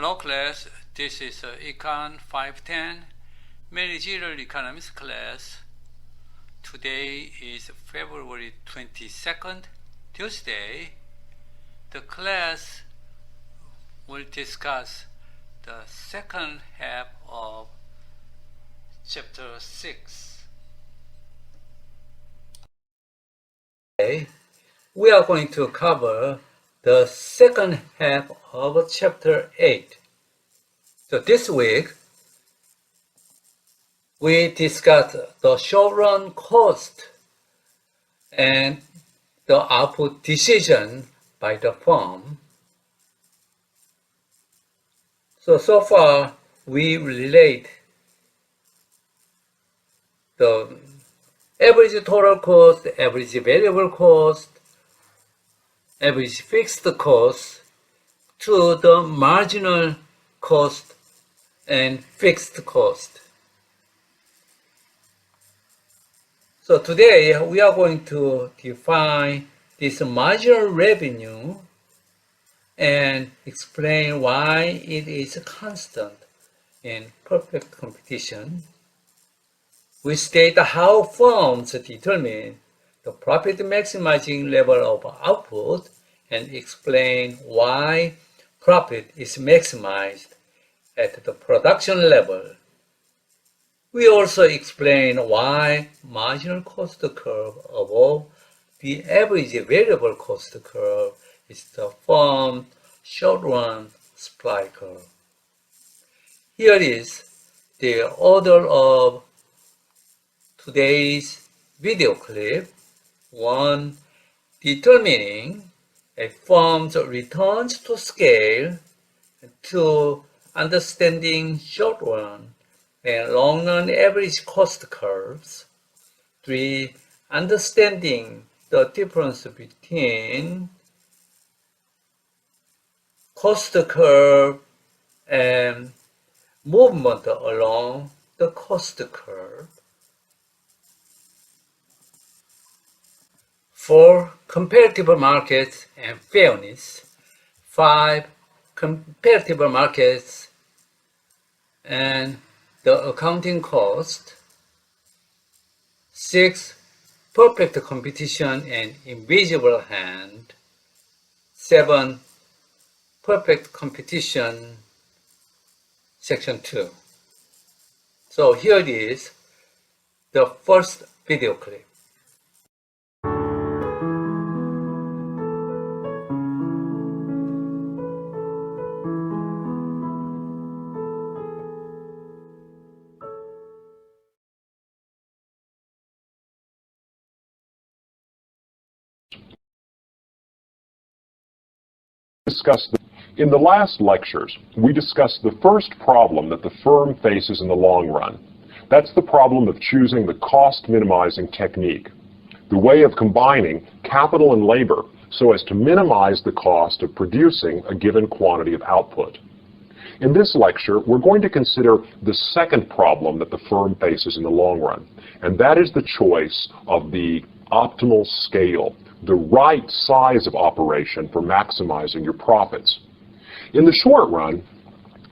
Hello class, this is Econ 510 Managerial Economics class. Today is February 22nd, Tuesday. The class will discuss the second half of chapter 6. Today, we are going to cover the second half of chapter 8. So this week, we discussed the short-run cost and the output decision by the firm. So far, we relate the average total cost, average variable cost, average fixed cost to the marginal cost and fixed cost. So today we are going to define this marginal revenue and explain why it is constant in perfect competition. We state how firms determine the profit maximizing level of output and explain why profit is maximized at the production level. We also explain why marginal cost curve above the average variable cost curve is the firm short-run supply curve. Here is the order of today's video clip. 1. Determining a firm's returns to scale. 2. Understanding short-run and long-run average cost curves. 3. Understanding the difference between cost curve and movement along the cost curve. 4. Comparative markets and fairness. 5. Comparative markets and the accounting cost. 6. Perfect competition and invisible hand. 7. Perfect competition, section 2. So here it is, the first video clip. In the last lectures, we discussed the first problem that the firm faces in the long run. That's the problem of choosing the cost-minimizing technique, the way of combining capital and labor so as to minimize the cost of producing a given quantity of output. In this lecture, we're going to consider the second problem that the firm faces in the long run, and that is the choice of the optimal scale, the right size of operation for maximizing your profits. In the short run,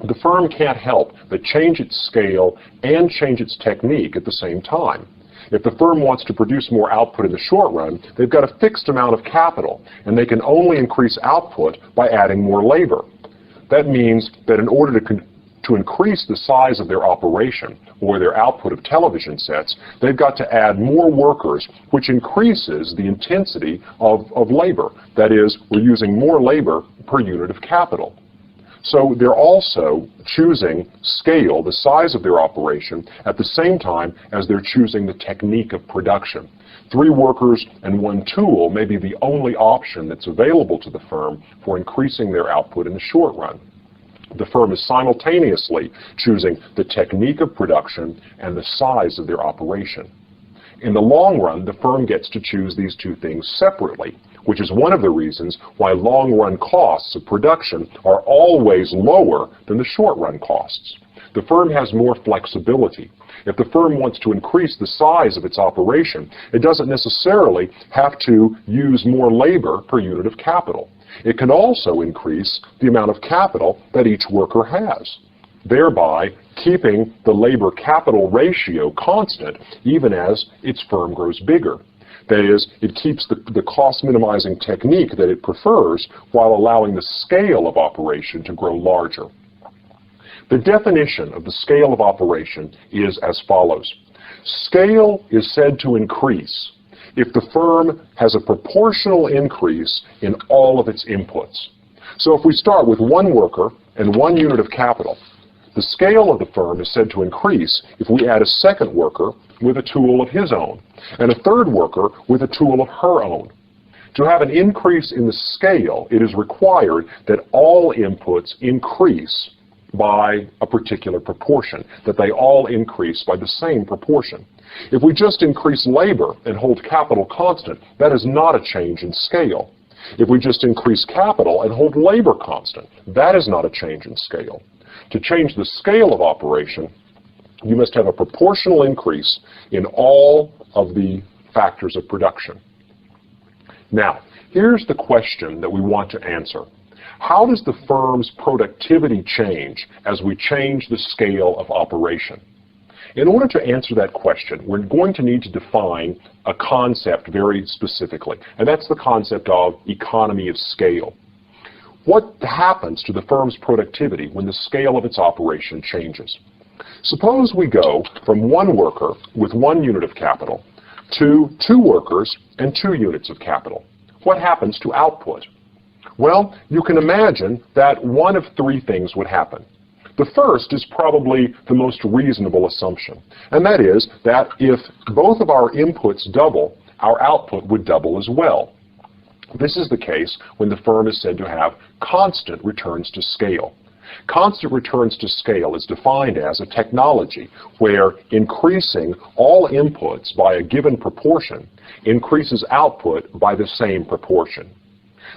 the firm can't help but change its scale and change its technique at the same time. If the firm wants to produce more output in the short run, they've got a fixed amount of capital, and they can only increase output by adding more labor. That means that in order to increase the size of their operation or their output of television sets, they've got to add more workers, which increases the intensity of labor. That is, we're using more labor per unit of capital. So they're also choosing scale, the size of their operation, at the same time as they're choosing the technique of production. 3 workers and 1 tool may be the only option that's available to the firm for increasing their output in the short run. The firm is simultaneously choosing the technique of production and the size of their operation. In the long run, the firm gets to choose these 2 things separately, which is one of the reasons why long-run costs of production are always lower than the short-run costs. The firm has more flexibility. If the firm wants to increase the size of its operation, it doesn't necessarily have to use more labor per unit of capital. It can also increase the amount of capital that each worker has, thereby keeping the labor-capital ratio constant even as its firm grows bigger. That is, it keeps the cost-minimizing technique that it prefers while allowing the scale of operation to grow larger. The definition of the scale of operation is as follows. Scale is said to increase if the firm has a proportional increase in all of its inputs. So if we start with one worker and 1 unit of capital, the scale of the firm is said to increase if we add a second worker with a tool of his own and a third worker with a tool of her own. To have an increase in the scale, it is required that all inputs increase by a particular proportion, that they all increase by the same proportion. If we just increase labor and hold capital constant, that is not a change in scale. If we just increase capital and hold labor constant, that is not a change in scale. To change the scale of operation, you must have a proportional increase in all of the factors of production. Now, here's the question that we want to answer. How does the firm's productivity change as we change the scale of operation? In order to answer that question, we're going to need to define a concept very specifically, and that's the concept of economy of scale. What happens to the firm's productivity when the scale of its operation changes? Suppose we go from 1 worker with 1 unit of capital to 2 workers and 2 units of capital. What happens to output? Well, you can imagine that one of 3 things would happen. The first is probably the most reasonable assumption, and that is that if both of our inputs double, our output would double as well. This is the case when the firm is said to have constant returns to scale. Constant returns to scale is defined as a technology where increasing all inputs by a given proportion increases output by the same proportion.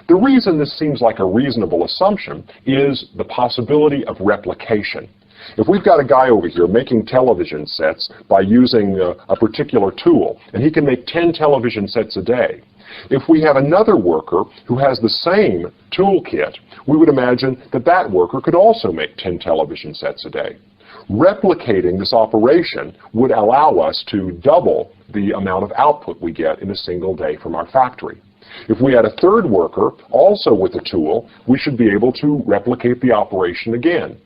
The reason this seems like a reasonable assumption is the possibility of replication. If we've got a guy over here making television sets by using a particular tool, and he can make 10 television sets a day, if we have another worker who has the same toolkit, we would imagine that that worker could also make 10 television sets a day. Replicating this operation would allow us to double the amount of output we get in a single day from our factory. If we had a third worker also with a tool, we should be able to replicate the operation again.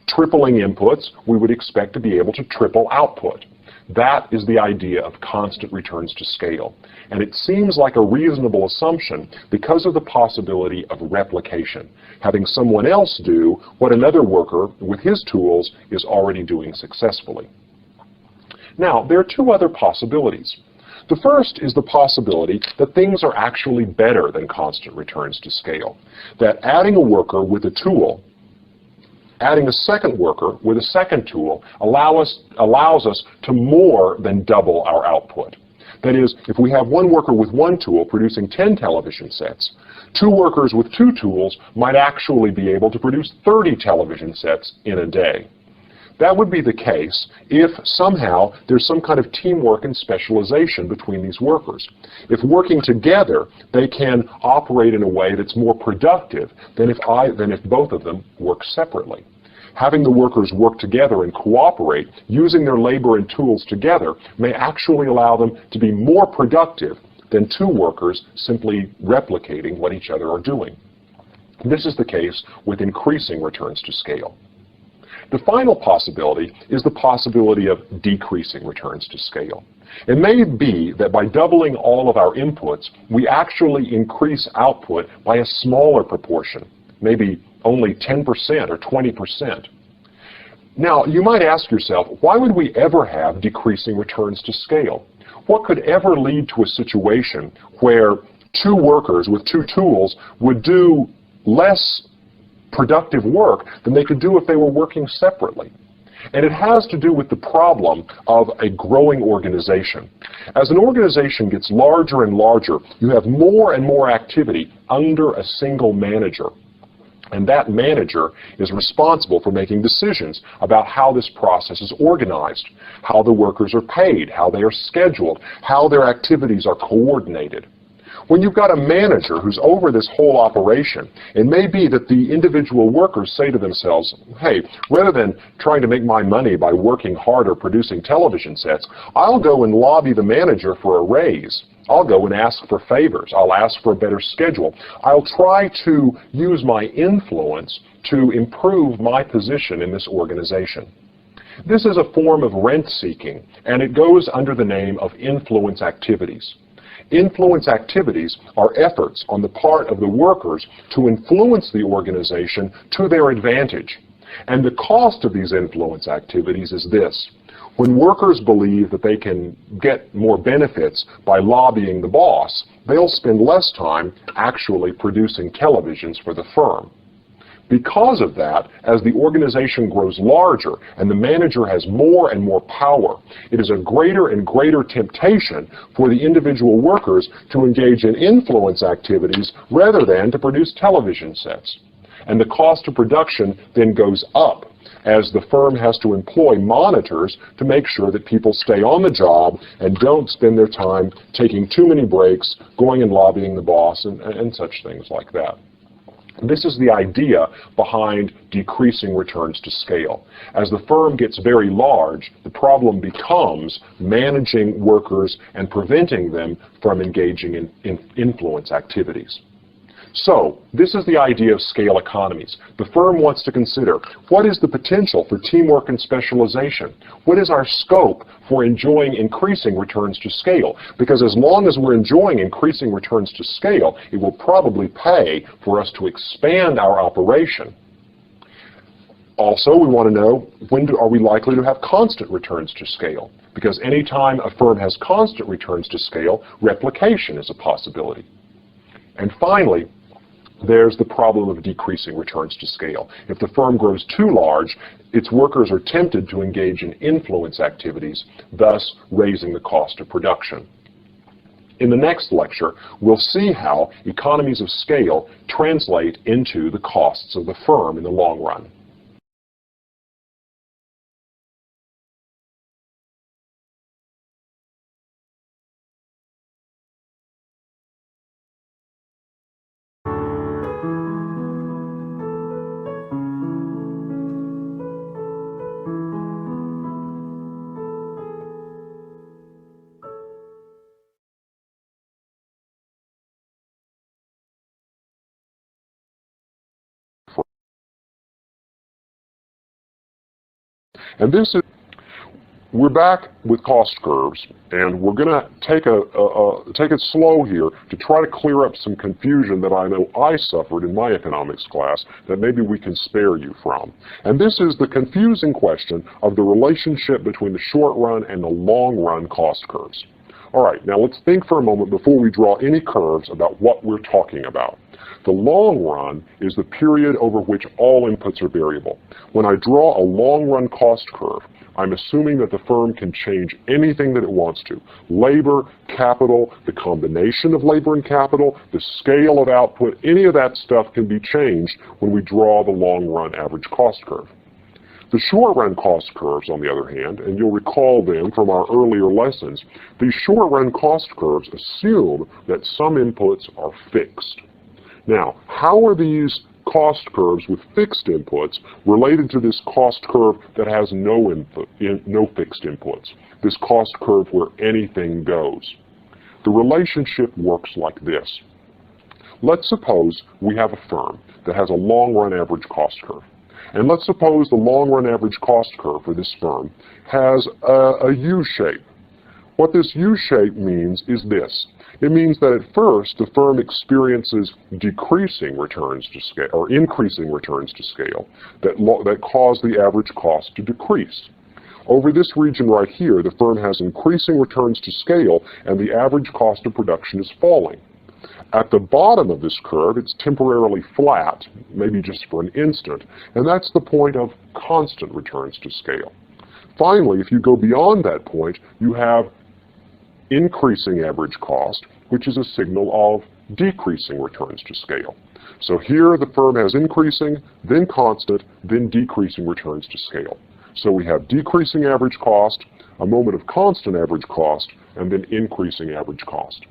Tripling inputs, we would expect to be able to triple output. That is the idea of constant returns to scale. And it seems like a reasonable assumption because of the possibility of replication, having someone else do what another worker with his tools is already doing successfully. Now, there are 2 other possibilities. The first is the possibility that things are actually better than constant returns to scale, that adding a worker with a tool, adding a second worker with a second tool allows us to more than double our output. That is, if we have 1 worker with 1 tool producing 10 television sets, 2 workers with 2 tools might actually be able to produce 30 television sets in a day. That would be the case if somehow there's some kind of teamwork and specialization between these workers. If working together, they can operate in a way that's more productive than if both of them work separately. Having the workers work together and cooperate, using their labor and tools together, may actually allow them to be more productive than 2 workers simply replicating what each other are doing. This is the case with increasing returns to scale. The final possibility is the possibility of decreasing returns to scale. It may be that by doubling all of our inputs, we actually increase output by a smaller proportion, maybe only 10% or 20%. Now, you might ask yourself, why would we ever have decreasing returns to scale? What could ever lead to a situation where 2 workers with 2 tools would do less productive work than they could do if they were working separately? And it has to do with the problem of a growing organization. As an organization gets larger and larger, you have more and more activity under a single manager. And that manager is responsible for making decisions about how this process is organized, how the workers are paid, how they are scheduled, how their activities are coordinated. When you've got a manager who's over this whole operation, it may be that the individual workers say to themselves, hey, rather than trying to make my money by working harder producing television sets, I'll go and lobby the manager for a raise. I'll go and ask for favors. I'll ask for a better schedule. I'll try to use my influence to improve my position in this organization. This is a form of rent-seeking, and it goes under the name of influence activities. Influence activities are efforts on the part of the workers to influence the organization to their advantage. And the cost of these influence activities is this. When workers believe that they can get more benefits by lobbying the boss, they'll spend less time actually producing televisions for the firm. Because of that, as the organization grows larger and the manager has more and more power, it is a greater and greater temptation for the individual workers to engage in influence activities rather than to produce television sets. And the cost of production then goes up as the firm has to employ monitors to make sure that people stay on the job and don't spend their time taking too many breaks, going and lobbying the boss, and such things like that. This is the idea behind decreasing returns to scale. As the firm gets very large, the problem becomes managing workers and preventing them from engaging in influence activities. So, this is the idea of scale economies. The firm wants to consider, what is the potential for teamwork and specialization? What is our scope for enjoying increasing returns to scale? Because as long as we're enjoying increasing returns to scale, it will probably pay for us to expand our operation. Also, we want to know, are we likely to have constant returns to scale? Because anytime a firm has constant returns to scale, replication is a possibility. And finally, there's the problem of decreasing returns to scale. If the firm grows too large, its workers are tempted to engage in influence activities, thus raising the cost of production. In the next lecture, we'll see how economies of scale translate into the costs of the firm in the long run. And we're back with cost curves, and we're going to take it slow here to try to clear up some confusion that I know I suffered in my economics class that maybe we can spare you from. And this is the confusing question of the relationship between the short run and the long run cost curves. All right, now let's think for a moment before we draw any curves about what we're talking about. The long run is the period over which all inputs are variable. When I draw a long run cost curve, I'm assuming that the firm can change anything that it wants to. Labor, capital, the combination of labor and capital, the scale of output, any of that stuff can be changed when we draw the long run average cost curve. The short run cost curves, on the other hand, and you'll recall them from our earlier lessons, these short run cost curves assume that some inputs are fixed. Now, how are these cost curves with fixed inputs related to this cost curve that has no fixed inputs, this cost curve where anything goes? The relationship works like this. Let's suppose we have a firm that has a long-run average cost curve. And let's suppose the long-run average cost curve for this firm has a U-shape. What this U-shape means is this. It means that at first the firm experiences decreasing returns to scale, or increasing returns to scale, that cause the average cost to decrease. Over this region right here, the firm has increasing returns to scale, and the average cost of production is falling. At the bottom of this curve, it's temporarily flat, maybe just for an instant, and that's the point of constant returns to scale. Finally, if you go beyond that point, you have increasing average cost, which is a signal of decreasing returns to scale. So here the firm has increasing, then constant, then decreasing returns to scale. So we have decreasing average cost, a moment of constant average cost, and then increasing average cost.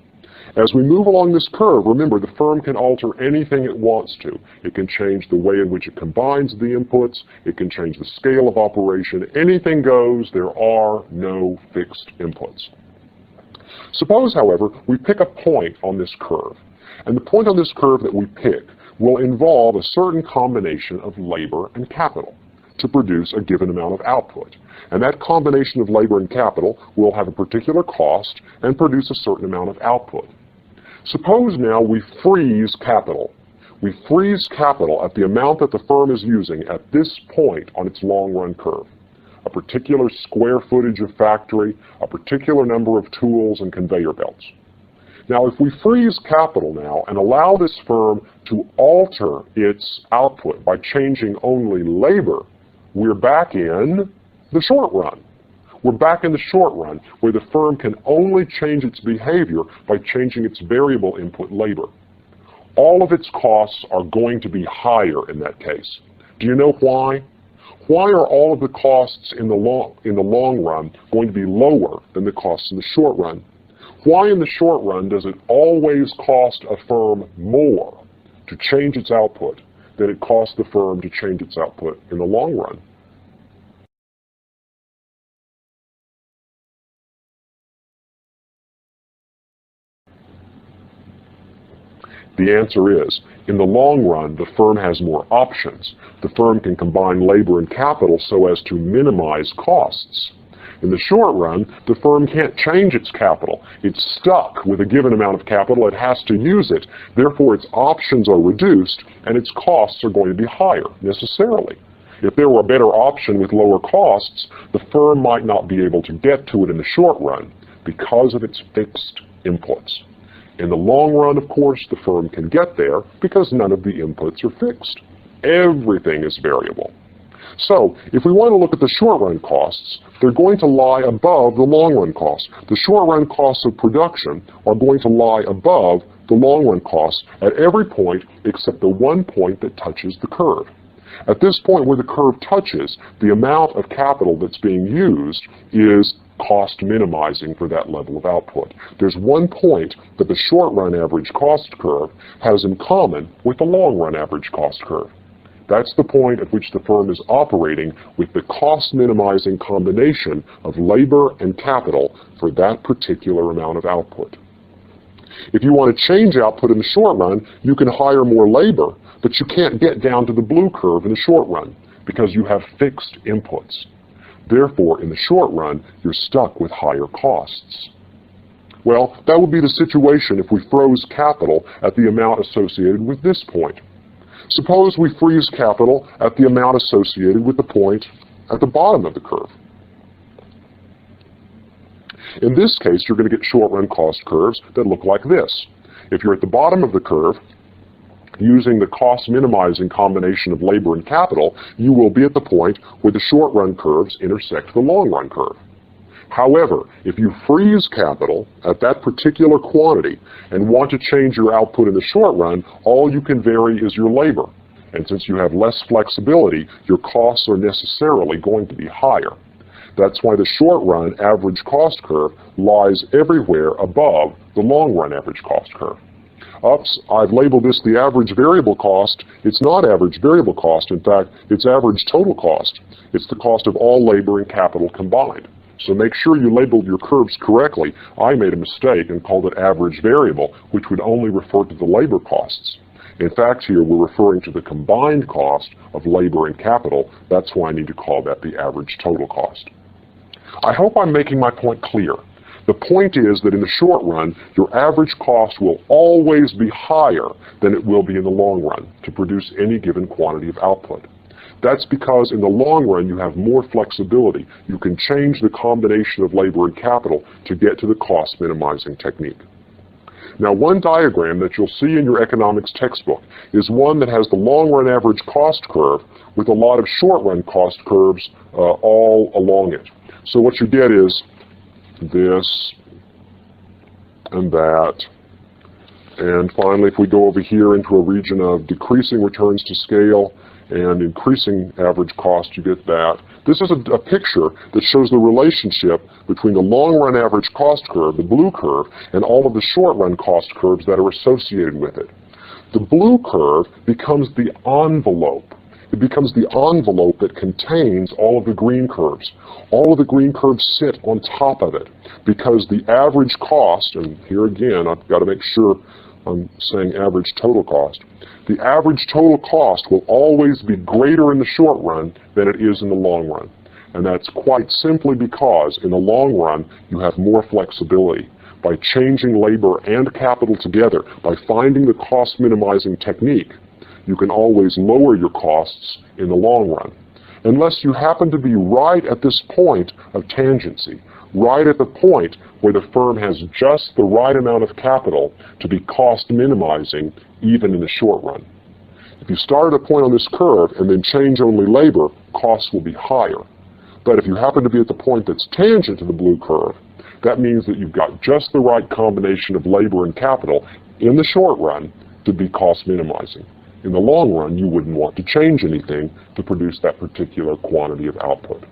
As we move along this curve, remember the firm can alter anything it wants to. It can change the way in which it combines the inputs. It can change the scale of operation. Anything goes. There are no fixed inputs. Suppose, however, we pick a point on this curve. And the point on this curve that we pick will involve a certain combination of labor and capital to produce a given amount of output. And that combination of labor and capital will have a particular cost and produce a certain amount of output. Suppose now we freeze capital. We freeze capital at the amount that the firm is using at this point on its long-run curve. A particular square footage of factory, a particular number of tools and conveyor belts. Now, if we freeze capital now and allow this firm to alter its output by changing only labor, we're back in the short run. We're back in the short run where the firm can only change its behavior by changing its variable input labor. All of its costs are going to be higher in that case. Do you know why? Why are all of the costs in the long run going to be lower than the costs in the short run? Why in the short run does it always cost a firm more to change its output than it costs the firm to change its output in the long run? The answer is, in the long run, the firm has more options. The firm can combine labor and capital so as to minimize costs. In the short run, the firm can't change its capital. It's stuck with a given amount of capital. It has to use it. Therefore, its options are reduced, and its costs are going to be higher, necessarily. If there were a better option with lower costs, the firm might not be able to get to it in the short run because of its fixed inputs. In the long run, of course, the firm can get there because none of the inputs are fixed. Everything is variable. So, if we want to look at the short-run costs, they're going to lie above the long-run costs. The short-run costs of production are going to lie above the long-run costs at every point except the one point that touches the curve. At this point where the curve touches, the amount of capital that's being used is cost minimizing for that level of output. There's one point that the short-run average cost curve has in common with the long-run average cost curve. That's the point at which the firm is operating with the cost-minimizing combination of labor and capital for that particular amount of output. If you want to change output in the short run, you can hire more labor, but you can't get down to the blue curve in the short run because you have fixed inputs. Therefore, in the short run, you're stuck with higher costs. Well, that would be the situation if we froze capital at the amount associated with this point. Suppose we freeze capital at the amount associated with the point at the bottom of the curve. In this case, you're going to get short-run cost curves that look like this. If you're at the bottom of the curve, using the cost-minimizing combination of labor and capital, you will be at the point where the short-run curves intersect the long-run curve. However, if you freeze capital at that particular quantity and want to change your output in the short run, all you can vary is your labor. And since you have less flexibility, your costs are necessarily going to be higher. That's why the short-run average cost curve lies everywhere above the long-run average cost curve. Oops, I've labeled this the average variable cost. It's not average variable cost. In fact, it's average total cost. It's the cost of all labor and capital combined. So make sure you labeled your curves correctly. I made a mistake and called it average variable, which would only refer to the labor costs. In fact, here we're referring to the combined cost of labor and capital. That's why I need to call that the average total cost. I hope I'm making my point clear. The point is that in the short run, your average cost will always be higher than it will be in the long run to produce any given quantity of output. That's because in the long run you have more flexibility. You can change the combination of labor and capital to get to the cost minimizing technique. Now, one diagram that you'll see in your economics textbook is one that has the long run average cost curve with a lot of short run cost curves all along it. So what you get is this and that And finally, if we go over here into a region of decreasing returns to scale and increasing average cost, you get that. This is a picture that shows the relationship between the long-run average cost curve, the blue curve, and all of the short-run cost curves that are associated with it. The blue curve becomes the envelope. It becomes the envelope that contains all of the green curves. All of the green curves sit on top of it because the average cost, and here again I've got to make sure I'm saying average total cost, the average total cost will always be greater in the short run than it is in the long run. And that's quite simply because in the long run you have more flexibility. By changing labor and capital together, by finding the cost minimizing technique, you can always lower your costs in the long run. Unless you happen to be right at this point of tangency, right at the point where the firm has just the right amount of capital to be cost minimizing even in the short run. If you start at a point on this curve and then change only labor, costs will be higher. But if you happen to be at the point that's tangent to the blue curve, that means that you've got just the right combination of labor and capital in the short run to be cost minimizing. In the long run, you wouldn't want to change anything to produce that particular quantity of output.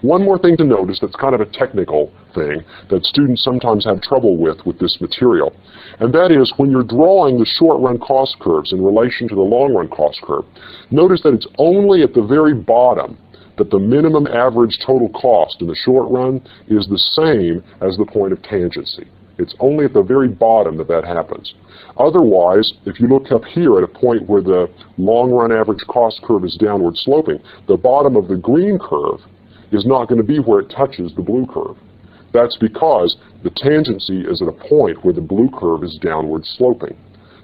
One more thing to notice that's kind of a technical thing that students sometimes have trouble with this material, and that is when you're drawing the short-run cost curves in relation to the long-run cost curve, notice that it's only at the very bottom that the minimum average total cost in the short run is the same as the point of tangency. It's only at the very bottom that that happens. Otherwise, if you look up here at a point where the long-run average cost curve is downward sloping, the bottom of the green curve is not going to be where it touches the blue curve. That's because the tangency is at a point where the blue curve is downward sloping.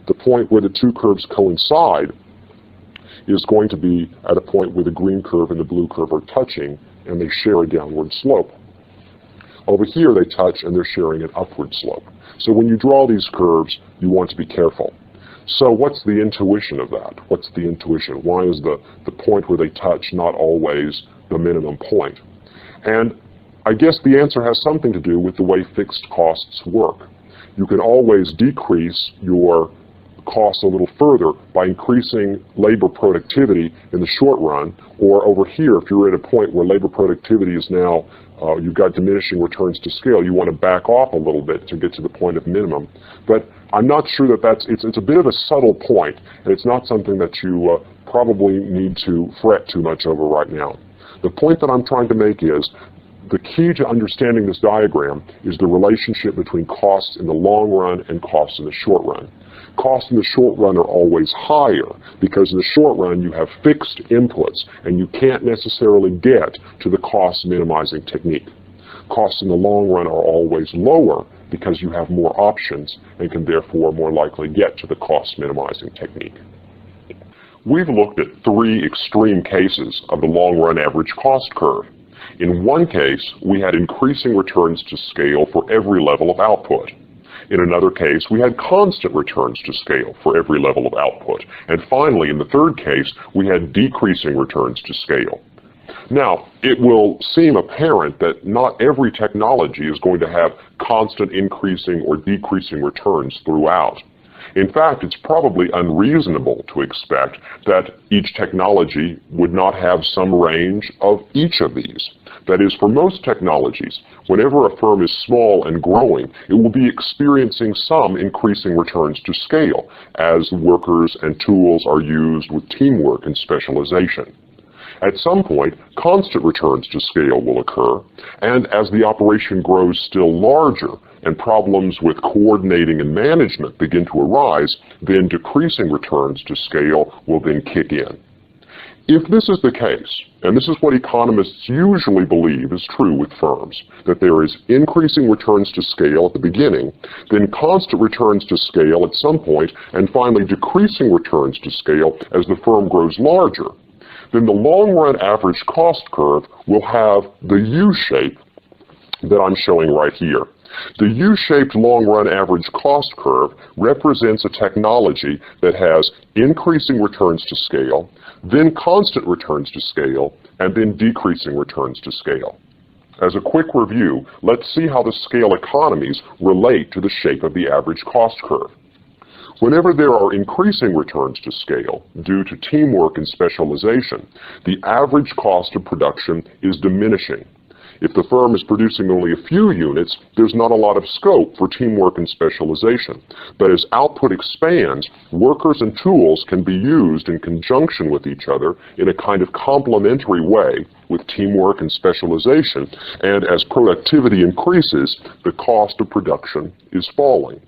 The point where the two curves coincide is going to be at a point where the green curve and the blue curve are touching and they share a downward slope. Over here they touch and they're sharing an upward slope. So when you draw these curves, you want to be careful. So what's the intuition of that? What's the intuition? Why is the point where they touch not always the minimum point? And I guess the answer has something to do with the way fixed costs work. You can always decrease your costs a little further by increasing labor productivity in the short run, or over here, if you're at a point where labor productivity is now, you've got diminishing returns to scale, you want to back off a little bit to get to the point of minimum. But I'm not sure that it's a bit of a subtle point, and it's not something that you probably need to fret too much over right now. The point that I'm trying to make is the key to understanding this diagram is the relationship between costs in the long run and costs in the short run. Costs in the short run are always higher because in the short run you have fixed inputs and you can't necessarily get to the cost minimizing technique. Costs in the long run are always lower because you have more options and can therefore more likely get to the cost minimizing technique. We've looked at three extreme cases of the long run average cost curve. In one case, we had increasing returns to scale for every level of output. In another case, we had constant returns to scale for every level of output. And finally, in the third case, we had decreasing returns to scale. Now, it will seem apparent that not every technology is going to have constant increasing or decreasing returns throughout. In fact, it's probably unreasonable to expect that each technology would not have some range of each of these. That is, for most technologies, whenever a firm is small and growing, it will be experiencing some increasing returns to scale as workers and tools are used with teamwork and specialization. At some point, constant returns to scale will occur, and as the operation grows still larger and problems with coordinating and management begin to arise, then decreasing returns to scale will then kick in. If this is the case, and this is what economists usually believe is true with firms, that there is increasing returns to scale at the beginning, then constant returns to scale at some point, and finally decreasing returns to scale as the firm grows larger, then the long-run average cost curve will have the U-shape that I'm showing right here. The U-shaped long-run average cost curve represents a technology that has increasing returns to scale, then constant returns to scale, and then decreasing returns to scale. As a quick review, let's see how the scale economies relate to the shape of the average cost curve. Whenever there are increasing returns to scale due to teamwork and specialization, the average cost of production is diminishing. If the firm is producing only a few units, there's not a lot of scope for teamwork and specialization. But as output expands, workers and tools can be used in conjunction with each other in a kind of complementary way with teamwork and specialization, and as productivity increases, the cost of production is falling.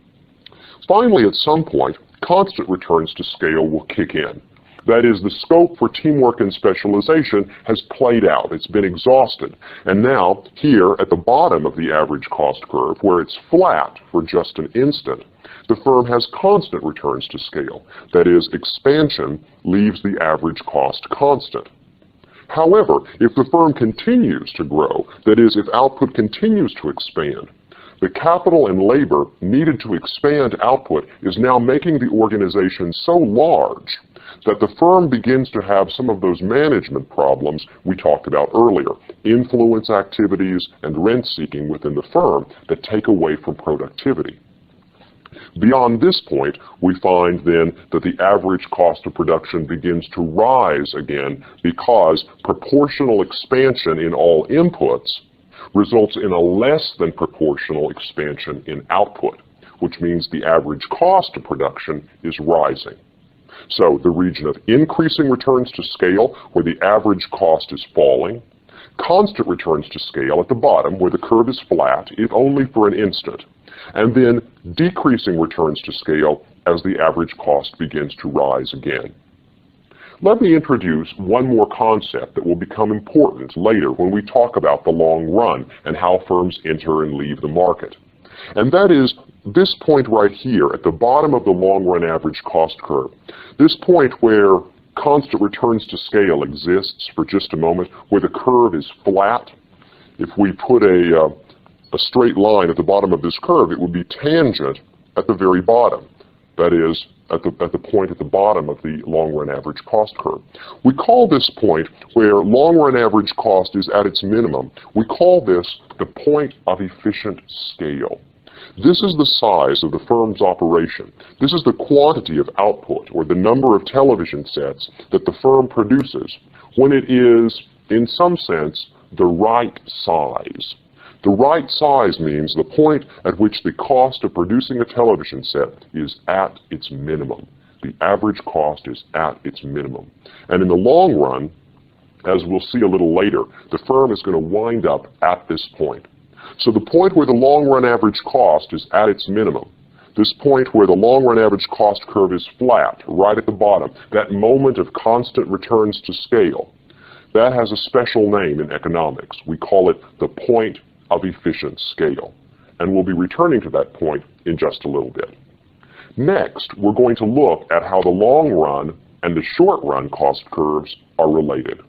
Finally, at some point, constant returns to scale will kick in. That is, the scope for teamwork and specialization has played out. It's been exhausted. And now, here at the bottom of the average cost curve, where it's flat for just an instant, the firm has constant returns to scale. That is, expansion leaves the average cost constant. However, if the firm continues to grow, that is, if output continues to expand, the capital and labor needed to expand output is now making the organization so large that the firm begins to have some of those management problems we talked about earlier, influence activities and rent seeking within the firm that take away from productivity. Beyond this point, we find then that the average cost of production begins to rise again because proportional expansion in all inputs results in a less than proportional expansion in output, which means the average cost of production is rising. So the region of increasing returns to scale, where the average cost is falling, constant returns to scale at the bottom, where the curve is flat, if only for an instant, and then decreasing returns to scale as the average cost begins to rise again. Let me introduce one more concept that will become important later when we talk about the long run and how firms enter and leave the market. And that is this point right here at the bottom of the long-run average cost curve. This point where constant returns to scale exists for just a moment, where the curve is flat. If we put a straight line at the bottom of this curve, it would be tangent at the very bottom. That is, at the point at the bottom of the long-run average cost curve. We call this point where long-run average cost is at its minimum, we call this the point of efficient scale. This is the size of the firm's operation. This is the quantity of output, or the number of television sets that the firm produces when it is, in some sense, the right size. The right size means the point at which the cost of producing a television set is at its minimum. The average cost is at its minimum. And in the long run, as we'll see a little later, the firm is going to wind up at this point. So the point where the long-run average cost is at its minimum, this point where the long-run average cost curve is flat, right at the bottom, that moment of constant returns to scale, that has a special name in economics. We call it the point of efficient scale. And we'll be returning to that point in just a little bit. Next, we're going to look at how the long-run and the short-run cost curves are related.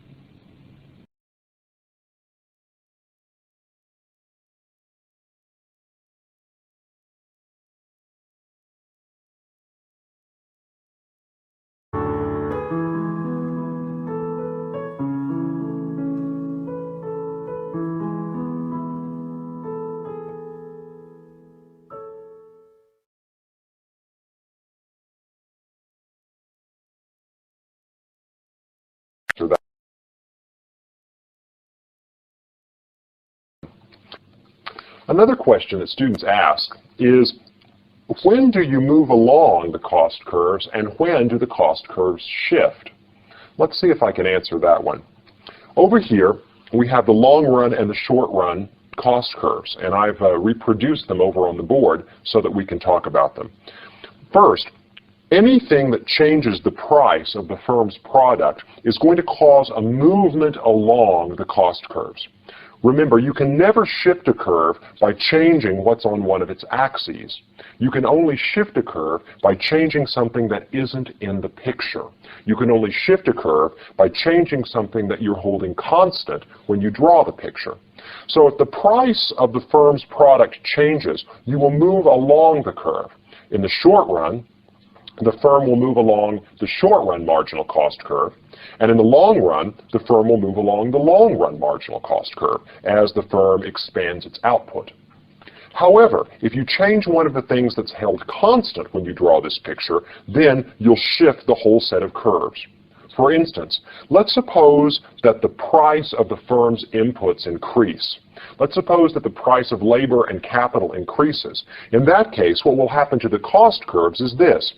Another question that students ask is, when do you move along the cost curves and when do the cost curves shift? Let's see if I can answer that one. Over here, we have the long run and the short run cost curves, and I've reproduced them over on the board so that we can talk about them. First, anything that changes the price of the firm's product is going to cause a movement along the cost curves. Remember, you can never shift a curve by changing what's on one of its axes. You can only shift a curve by changing something that isn't in the picture. You can only shift a curve by changing something that you're holding constant when you draw the picture. So if the price of the firm's product changes, you will move along the curve. In the short run, the firm will move along the short-run marginal cost curve, and in the long run, the firm will move along the long-run marginal cost curve as the firm expands its output. However, if you change one of the things that's held constant when you draw this picture, then you'll shift the whole set of curves. For instance, let's suppose that the price of the firm's inputs increase. Let's suppose that the price of labor and capital increases. In that case, what will happen to the cost curves is this.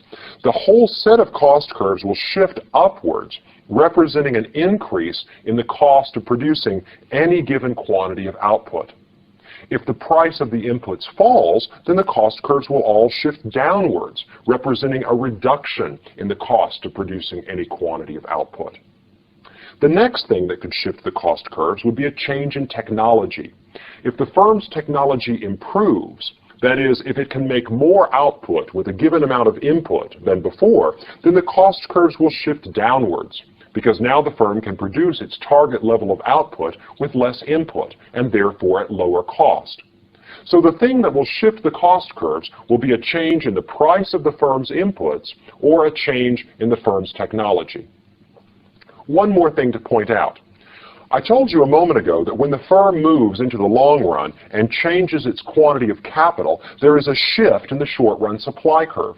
The whole set of cost curves will shift upwards, representing an increase in the cost of producing any given quantity of output. If the price of the inputs falls, then the cost curves will all shift downwards, representing a reduction in the cost of producing any quantity of output. The next thing that could shift the cost curves would be a change in technology. If the firm's technology improves, that is, if it can make more output with a given amount of input than before, then the cost curves will shift downwards, because now the firm can produce its target level of output with less input, and therefore at lower cost. So the thing that will shift the cost curves will be a change in the price of the firm's inputs or a change in the firm's technology. One more thing to point out. I told you a moment ago that when the firm moves into the long run and changes its quantity of capital, there is a shift in the short-run supply curve.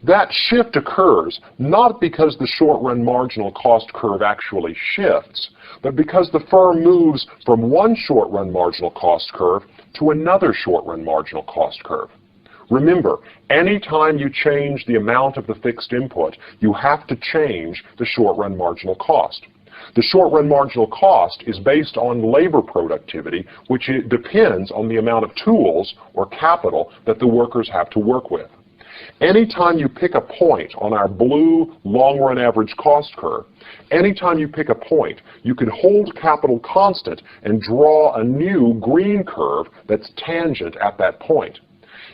That shift occurs not because the short-run marginal cost curve actually shifts, but because the firm moves from one short-run marginal cost curve to another short-run marginal cost curve. Remember, anytime you change the amount of the fixed input, you have to change the short-run marginal cost. The short-run marginal cost is based on labor productivity, which depends on the amount of tools or capital that the workers have to work with. Anytime you pick a point on our blue long-run average cost curve, anytime you pick a point, you can hold capital constant and draw a new green curve that's tangent at that point.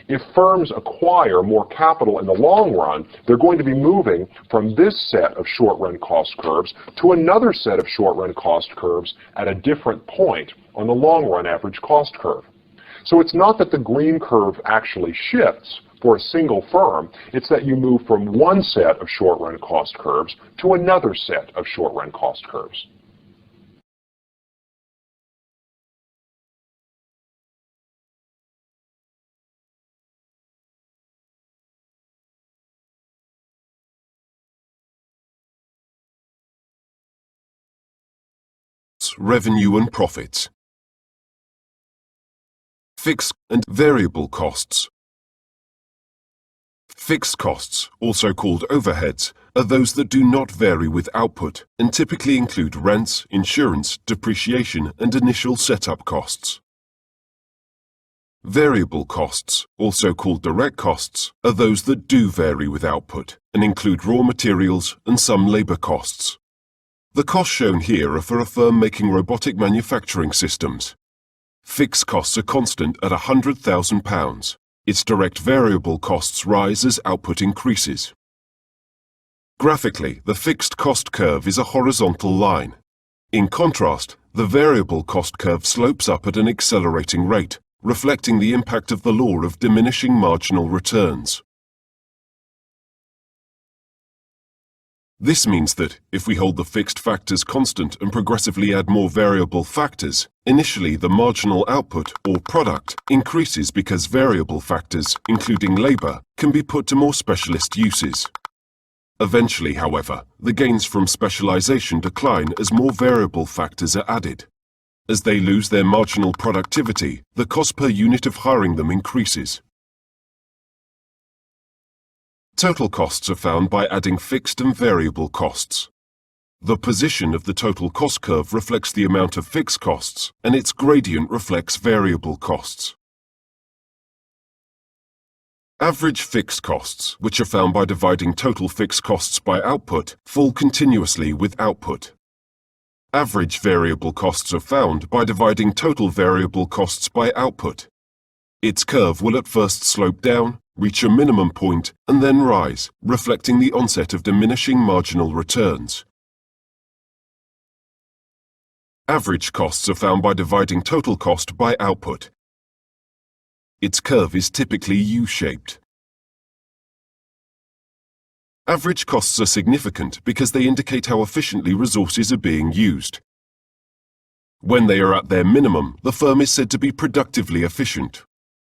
If firms acquire more capital in the long run, they're going to be moving from this set of short-run cost curves to another set of short-run cost curves at a different point on the long-run average cost curve. So it's not that the green curve actually shifts for a single firm, it's that you move from one set of short-run cost curves to another set of short-run cost curves. Revenue and profits. Fixed and variable costs. Fixed costs, also called overheads, are those that do not vary with output and typically include rents, insurance, depreciation, and initial setup costs. Variable costs, also called direct costs, are those that do vary with output and include raw materials and some labor costs. The costs shown here are for a firm making robotic manufacturing systems. Fixed costs are constant at £100,000. Its direct variable costs rise as output increases. Graphically, the fixed cost curve is a horizontal line. In contrast, the variable cost curve slopes up at an accelerating rate, reflecting the impact of the law of diminishing marginal returns. This means that, if we hold the fixed factors constant and progressively add more variable factors, initially the marginal output, or product, increases because variable factors, including labor, can be put to more specialist uses. Eventually, however, the gains from specialization decline as more variable factors are added. As they lose their marginal productivity, the cost per unit of hiring them increases. Total costs are found by adding fixed and variable costs. The position of the total cost curve reflects the amount of fixed costs, and its gradient reflects variable costs. Average fixed costs, which are found by dividing total fixed costs by output, fall continuously with output. Average variable costs are found by dividing total variable costs by output. Its curve will at first slope down, reach a minimum point, and then rise, reflecting the onset of diminishing marginal returns. Average costs are found by dividing total cost by output. Its curve is typically U-shaped. Average costs are significant because they indicate how efficiently resources are being used. When they are at their minimum, the firm is said to be productively efficient.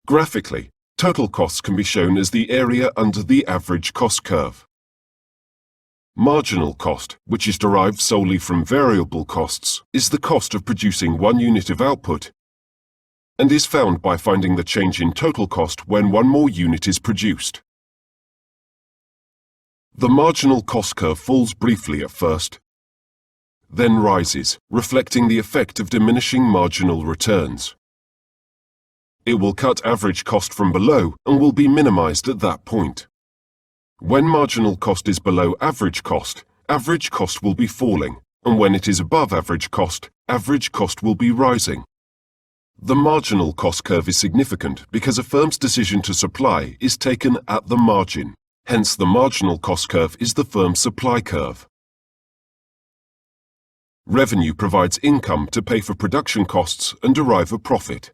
Graphically, total costs can be shown as the area under the average cost curve. Marginal cost, which is derived solely from variable costs, is the cost of producing 1 unit of output and is found by finding the change in total cost when 1 more unit is produced. The marginal cost curve falls briefly at first, then rises, reflecting the effect of diminishing marginal returns. It will cut average cost from below and will be minimized at that point. When marginal cost is below average cost will be falling, and when it is above average cost will be rising. The marginal cost curve is significant because a firm's decision to supply is taken at the margin. Hence, the marginal cost curve is the firm's supply curve. Revenue provides income to pay for production costs and derive a profit.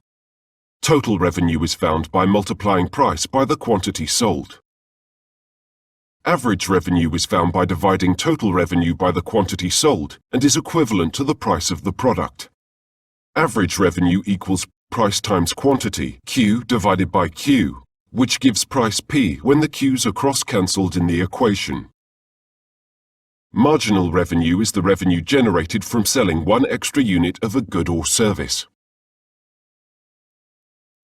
Total revenue is found by multiplying price by the quantity sold. Average revenue is found by dividing total revenue by the quantity sold and is equivalent to the price of the product. Average revenue equals price times quantity, Q divided by Q, which gives price P when the Q's are cross-cancelled in the equation. Marginal revenue is the revenue generated from selling 1 extra unit of a good or service.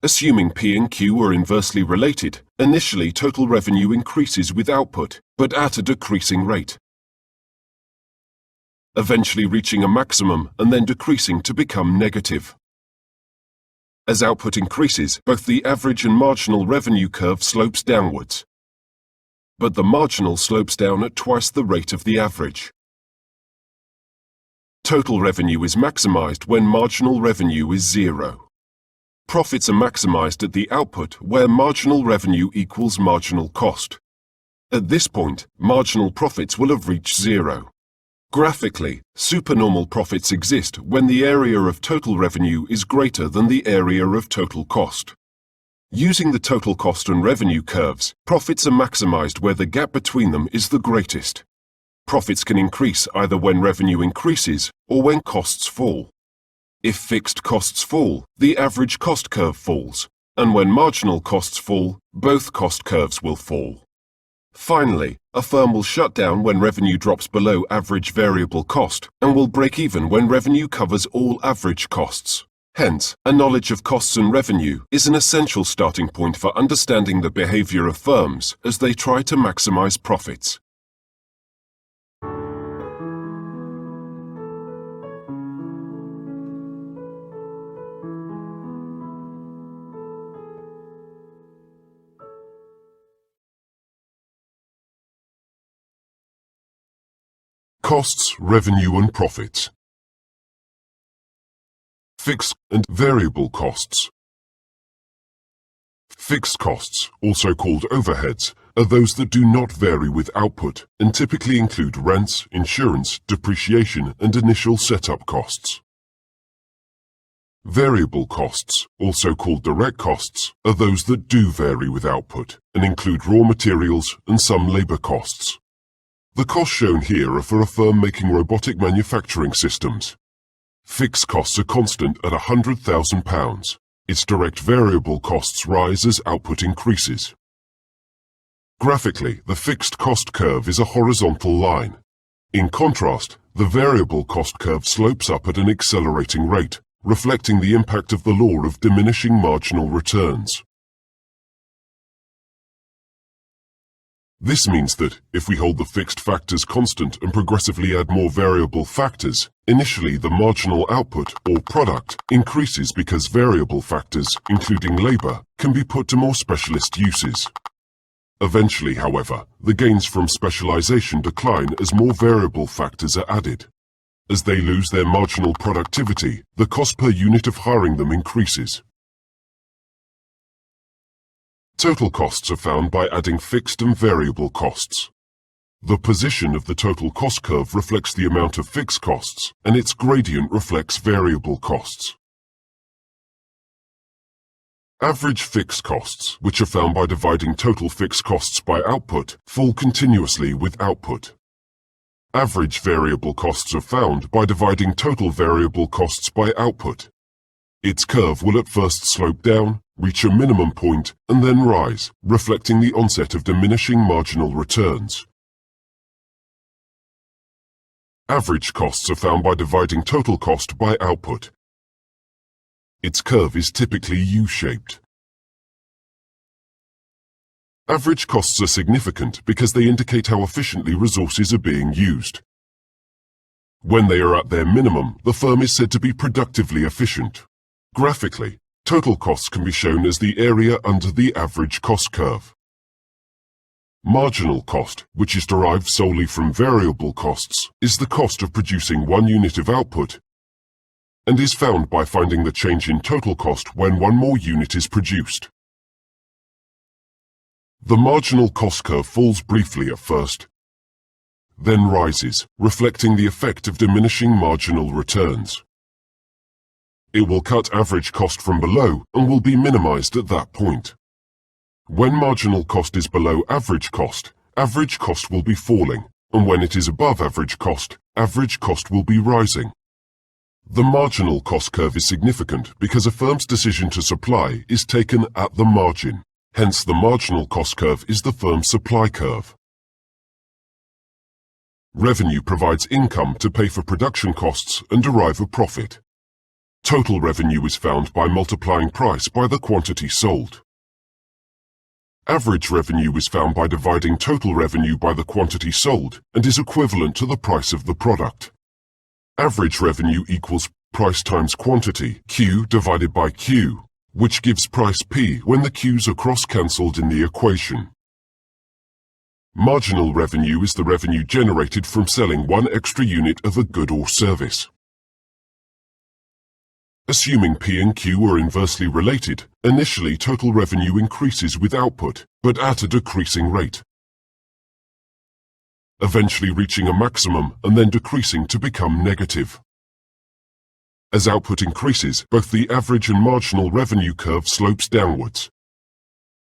Assuming P and Q are inversely related, initially total revenue increases with output, but at a decreasing rate, eventually reaching a maximum and then decreasing to become negative. As output increases, both the average and marginal revenue curve slopes downwards, but the marginal slopes down at twice the rate of the average. Total revenue is maximized when marginal revenue is 0. Profits are maximized at the output where marginal revenue equals marginal cost. At this point, marginal profits will have reached 0. Graphically, supernormal profits exist when the area of total revenue is greater than the area of total cost. Using the total cost and revenue curves, profits are maximized where the gap between them is the greatest. Profits can increase either when revenue increases or when costs fall. If fixed costs fall, the average cost curve falls, and when marginal costs fall, both cost curves will fall. Finally, a firm will shut down when revenue drops below average variable cost and will break even when revenue covers all average costs. Hence, a knowledge of costs and revenue is an essential starting point for understanding the behavior of firms as they try to maximize profits. Costs, revenue and profits. Fixed and variable costs. Fixed costs, also called overheads, are those that do not vary with output and typically include rents, insurance, depreciation and initial setup costs. Variable costs, also called direct costs, are those that do vary with output and include raw materials and some labor costs. The costs shown here are for a firm making robotic manufacturing systems. Fixed costs are constant at £100,000. Its direct variable costs rise as output increases. Graphically, the fixed cost curve is a horizontal line. In contrast, the variable cost curve slopes up at an accelerating rate, reflecting the impact of the law of diminishing marginal returns. This means that, if we hold the fixed factors constant and progressively add more variable factors, initially the marginal output, or product, increases because variable factors, including labor, can be put to more specialist uses. Eventually, however, the gains from specialization decline as more variable factors are added. As they lose their marginal productivity, the cost per unit of hiring them increases. Total costs are found by adding fixed and variable costs. The position of the total cost curve reflects the amount of fixed costs, and its gradient reflects variable costs. Average fixed costs, which are found by dividing total fixed costs by output, fall continuously with output. Average variable costs are found by dividing total variable costs by output. Its curve will at first slope down, reach a minimum point, and then rise, reflecting the onset of diminishing marginal returns. Average costs are found by dividing total cost by output. Its curve is typically U-shaped. Average costs are significant because they indicate how efficiently resources are being used. When they are at their minimum, the firm is said to be productively efficient. Graphically, total costs can be shown as the area under the average cost curve. Marginal cost, which is derived solely from variable costs, is the cost of producing one unit of output and is found by finding the change in total cost when one more unit is produced. The marginal cost curve falls briefly at first, then rises, reflecting the effect of diminishing marginal returns. It will cut average cost from below and will be minimized at that point. When marginal cost is below average cost will be falling, and when it is above average cost will be rising. The marginal cost curve is significant because a firm's decision to supply is taken at the margin. Hence, the marginal cost curve is the firm's supply curve. Revenue provides income to pay for production costs and derive a profit. Total revenue is found by multiplying price by the quantity sold. Average revenue is found by dividing total revenue by the quantity sold and is equivalent to the price of the product. Average revenue equals price times quantity, Q divided by Q, which gives price P when the Q's are cross-cancelled in the equation. Marginal revenue is the revenue generated from selling one extra unit of a good or service. Assuming P and Q are inversely related, initially total revenue increases with output, but at a decreasing rate, eventually reaching a maximum and then decreasing to become negative. As output increases, both the average and marginal revenue curve slopes downwards,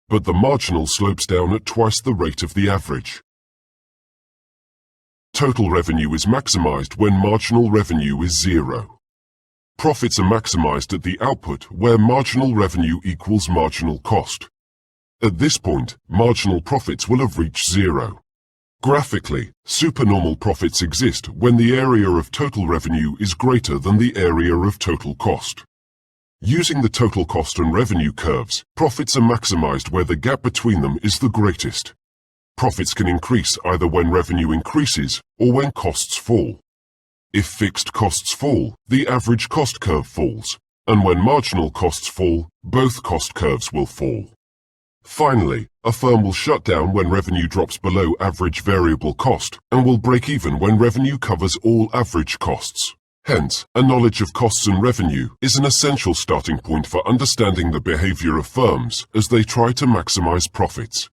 but the marginal slopes down at twice the rate of the average. Total revenue is maximized when marginal revenue is zero. Profits are maximized at the output where marginal revenue equals marginal cost. At this point, marginal profits will have reached zero. Graphically, supernormal profits exist when the area of total revenue is greater than the area of total cost. Using the total cost and revenue curves, profits are maximized where the gap between them is the greatest. Profits can increase either when revenue increases or when costs fall. If fixed costs fall, the average cost curve falls, and when marginal costs fall, both cost curves will fall. Finally, a firm will shut down when revenue drops below average variable cost and will break even when revenue covers all average costs. Hence, a knowledge of costs and revenue is an essential starting point for understanding the behavior of firms as they try to maximize profits.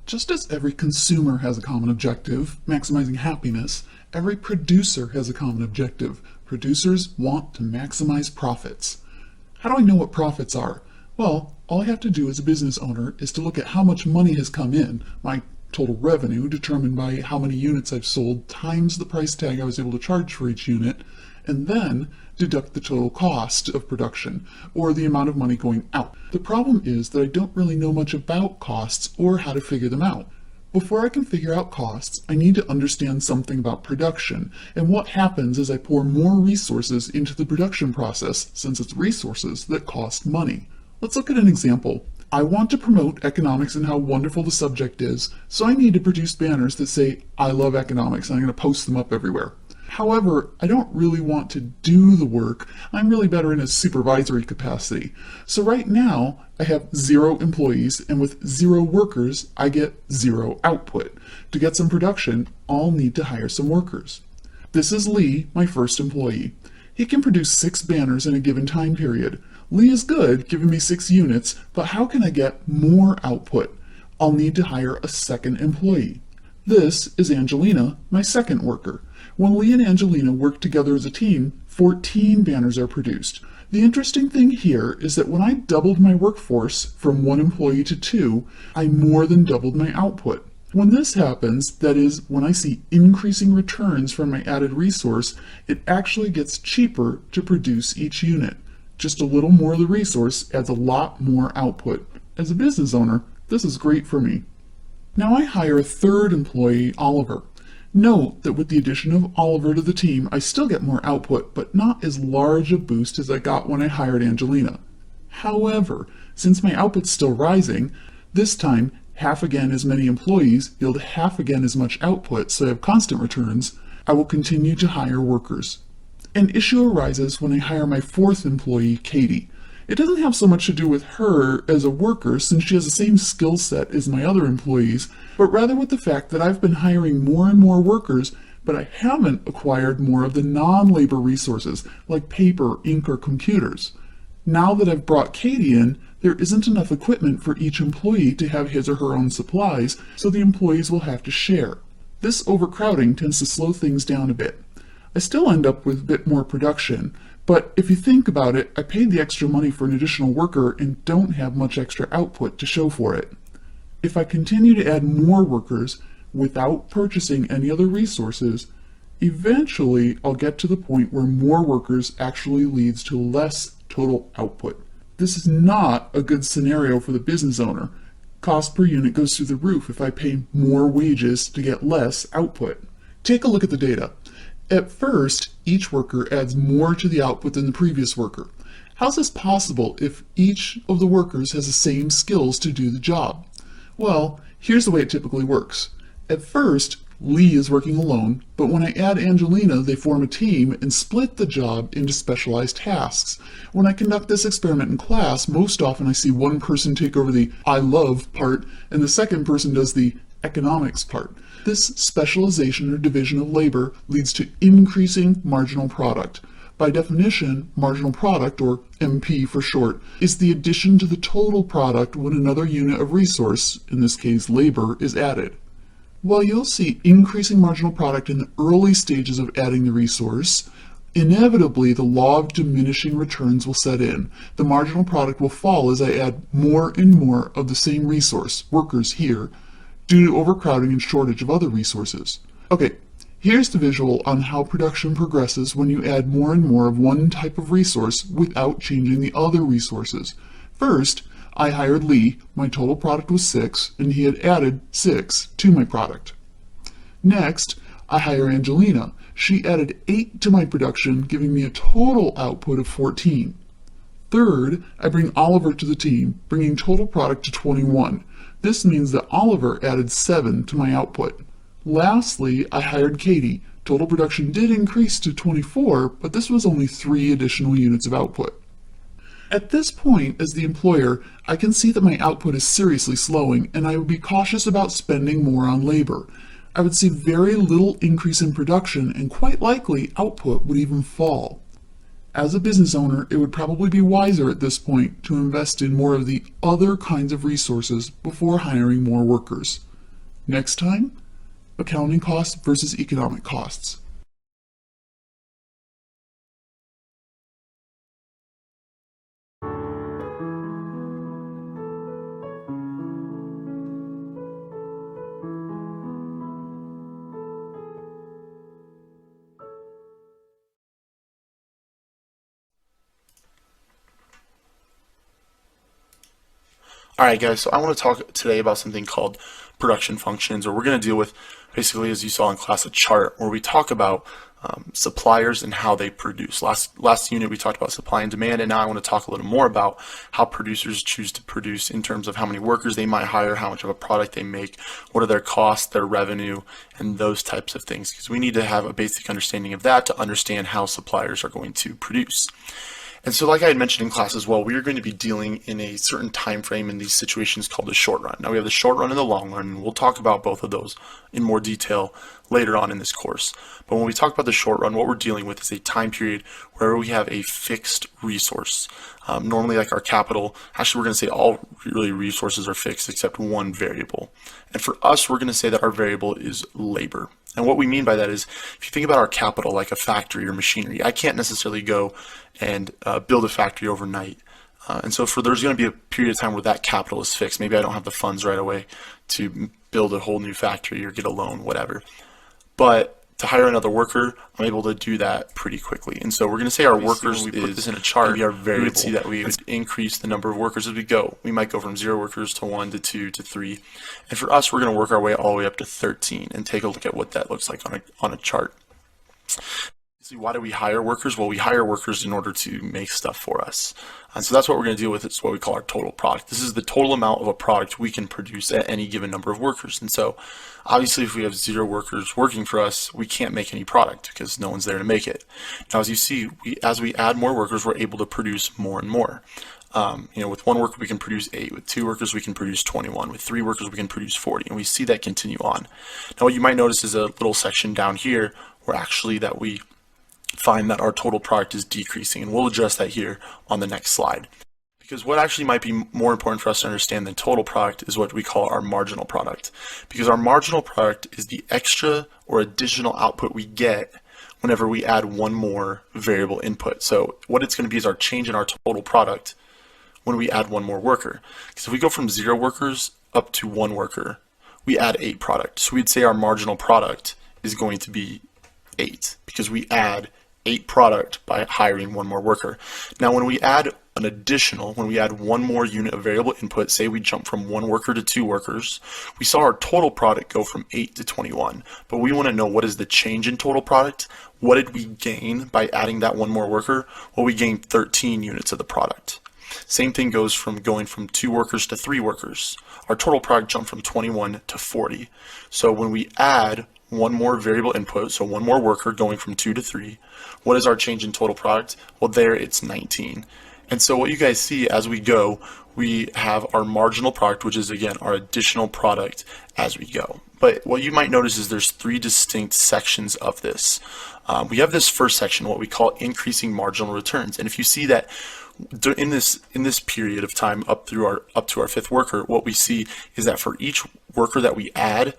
Just as every consumer has a common objective, maximizing happiness, every producer has a common objective. Producers want to maximize profits. How do I know what profits are? Well, all I have to do as a business owner is to look at how much money has come in, my total revenue determined by how many units I've sold times the price tag I was able to charge for each unit, and then deduct the total cost of production, or the amount of money going out. The problem is that I don't really know much about costs or how to figure them out. Before I can figure out costs, I need to understand something about production and what happens as I pour more resources into the production process, since it's resources that cost money. Let's look at an example. I want to promote economics and how wonderful the subject is, so I need to produce banners that say, "I love economics," and I'm going to post them up everywhere. However, I don't really want to do the work. I'm really better in a supervisory capacity. So right now, I have 0 employees, and with 0 workers, I get 0 output. To get some production, I'll need to hire some workers. This is Lee, my first employee. He can produce 6 banners in a given time period. Lee is good, giving me 6 units, but how can I get more output? I'll need to hire a second employee. This is Angelina, my second worker. When Lee and Angelina work together as a team, 14 banners are produced. The interesting thing here is that when I doubled my workforce from 1 employee to 2, I more than doubled my output. When this happens, that is, when I see increasing returns from my added resource, it actually gets cheaper to produce each unit. Just a little more of the resource adds a lot more output. As a business owner, this is great for me. Now I hire a third employee, Oliver. Note that with the addition of Oliver to the team, I still get more output, but not as large a boost as I got when I hired Angelina. However, since my output's still rising, this time half again as many employees yield half again as much output, so I have constant returns. I will continue to hire workers. An issue arises when I hire my fourth employee, Katie. It doesn't have so much to do with her as a worker since she has the same skill set as my other employees, but rather with the fact that I've been hiring more and more workers, but I haven't acquired more of the non-labor resources like paper, ink, or computers. Now that I've brought Katie in, there isn't enough equipment for each employee to have his or her own supplies, so the employees will have to share. This overcrowding tends to slow things down a bit. I still end up with a bit more production, but if you think about it, I paid the extra money for an additional worker and don't have much extra output to show for it. If I continue to add more workers without purchasing any other resources, eventually I'll get to the point where more workers actually leads to less total output. This is not a good scenario for the business owner. Cost per unit goes through the roof if I pay more wages to get less output. Take a look at the data. At first, each worker adds more to the output than the previous worker. How's this possible if each of the workers has the same skills to do the job? Well, here's the way it typically works. At first, Lee is working alone, but when I add Angelina, they form a team and split the job into specialized tasks. When I conduct this experiment in class, most often I see one person take over the I love part, and the second person does the economics part. This specialization or division of labor leads to increasing marginal product. By definition, marginal product, or MP for short, is the addition to the total product when another unit of resource, in this case labor, is added. While you'll see increasing marginal product in the early stages of adding the resource, inevitably the law of diminishing returns will set in. The marginal product will fall as I add more and more of the same resource, workers here, due to overcrowding and shortage of other resources. Okay, here's the visual on how production progresses when you add more and more of one type of resource without changing the other resources. First, I hired Lee, my total product was 6, and he had added 6 to my product. Next, I hire Angelina. She added 8 to my production, giving me a total output of 14. Third, I bring Oliver to the team, bringing total product to 21. This means that Oliver added 7 to my output. Lastly, I hired Katie. Total production did increase to 24, but this was only 3 additional units of output. At this point, as the employer, I can see that my output is seriously slowing, and I would be cautious about spending more on labor. I would see very little increase in production, and quite likely output would even fall. As a business owner, it would probably be wiser at this point to invest in more of the other kinds of resources before hiring more workers. Next time, accounting costs versus economic costs. Alright guys, so I want to talk today about something called production functions, or we're going to deal with basically, as you saw in class, a chart where we talk about suppliers and how they produce. Last unit we talked about supply and demand, and now I want to talk a little more about how producers choose to produce in terms of how many workers they might hire, how much of a product they make, what are their costs, their revenue, and those types of things, because we need to have a basic understanding of that to understand how suppliers are going to produce. And so like I had mentioned in class as well, we are going to be dealing in a certain time frame in these situations called the short run. Now we have the short run and the long run, and we'll talk about both of those in more detail later on in this course. But when we talk about the short run, what we're dealing with is a time period where we have a fixed resource. Normally like our capital, actually we're going to say all really resources are fixed except one variable. And for us, we're going to say that our variable is labor. And what we mean by that is, if you think about our capital like a factory or machinery, I can't necessarily go and build a factory overnight. And so there's going to be a period of time where that capital is fixed. Maybe I don't have the funds right away to build a whole new factory or get a loan, whatever. But to hire another worker, I'm able to do that pretty quickly. And so we're going to say our workers when we put is this in a chart, maybe our variable. we would see that we would increase the number of workers as we go. We might go from 0 workers to 1 to 2 to 3. And for us, we're going to work our way all the way up to 13 and take a look at what that looks like on a chart. See, why do we hire workers? Well, we hire workers in order to make stuff for us. And so that's what we're going to deal with. It's what we call our total product. This is the total amount of a product we can produce at any given number of workers. And so obviously if we have 0 workers working for us, we can't make any product because no one's there to make it. Now, as you see, as we add more workers, we're able to produce more and more. With 1 worker, we can produce 8. With 2 workers, we can produce 21. With 3 workers, we can produce 40. And we see that continue on. Now, what you might notice is a little section down here where actually that we find that our total product is decreasing, and we'll address that here on the next slide. Because what actually might be more important for us to understand than total product is what we call our marginal product. Because our marginal product is the extra or additional output we get whenever we add 1 more variable input. So what it's going to be is our change in our total product when we add 1 more worker. Because if we go from 0 workers up to 1 worker, we add 8 product. So we'd say our marginal product is going to be 8 because we add 8 product by hiring 1 more worker. Now, when we add when we add 1 more unit of variable input, say we jump from 1 worker to 2 workers, we saw our total product go from 8 to 21. But we want to know, what is the change in total product? What did we gain by adding that 1 more worker? Well, we gained 13 units of the product. Same thing goes from going from 2 workers to 3 workers. Our total product jumped from 21 to 40. So when we add 1 more variable input, so 1 more worker going from 2 to 3, what is our change in total product? Well, there it's 19. And so what you guys see as we go, we have our marginal product, which is again our additional product as we go. But what you might notice is there's 3 distinct sections of this. We have this first section, what we call increasing marginal returns. And if you see that in this period of time up to our 5th worker, what we see is that for each worker that we add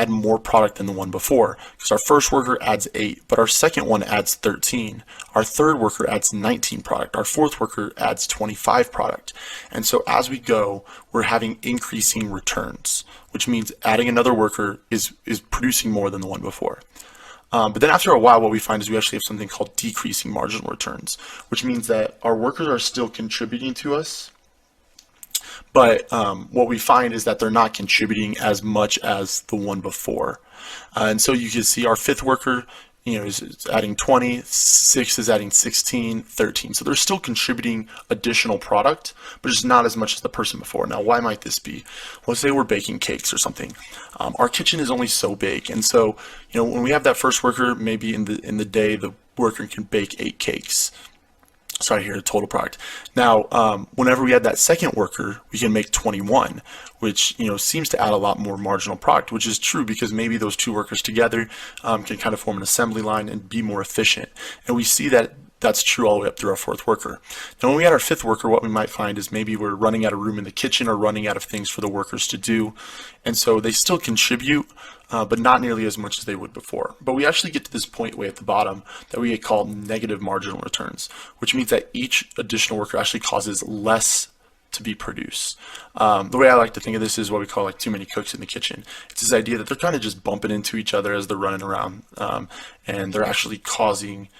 more product than the one before, because our first worker adds 8, but our second one adds 13. Our third worker adds 19 product. Our fourth worker adds 25 product. And so as we go, we're having increasing returns, which means adding another worker is producing more than the one before. But then after a while, what we find is we actually have something called decreasing marginal returns, which means that our workers are still contributing to us, but what we find is that they're not contributing as much as the one before. And so you can see our 5th worker, is adding 20, 6 is adding 16, 13. So they're still contributing additional product, but just not as much as the person before. Now, why might this be? Well, say we're baking cakes or something. Our kitchen is only so big, and so when we have that first worker, maybe in the day the worker can bake 8 cakes. Sorry, here, total product. Now, whenever we add that second worker, we can make 21, which seems to add a lot more marginal product, which is true because maybe those 2 workers together can kind of form an assembly line and be more efficient. And we see that that's true all the way up through our 4th worker. Now, when we add our 5th worker, what we might find is maybe we're running out of room in the kitchen or running out of things for the workers to do. And so they still contribute, but not nearly as much as they would before. But we actually get to this point way at the bottom that we call negative marginal returns, which means that each additional worker actually causes less to be produced. The way I like to think of this is what we call like too many cooks in the kitchen. It's this idea that they're kind of just bumping into each other as they're running around, and they're actually causing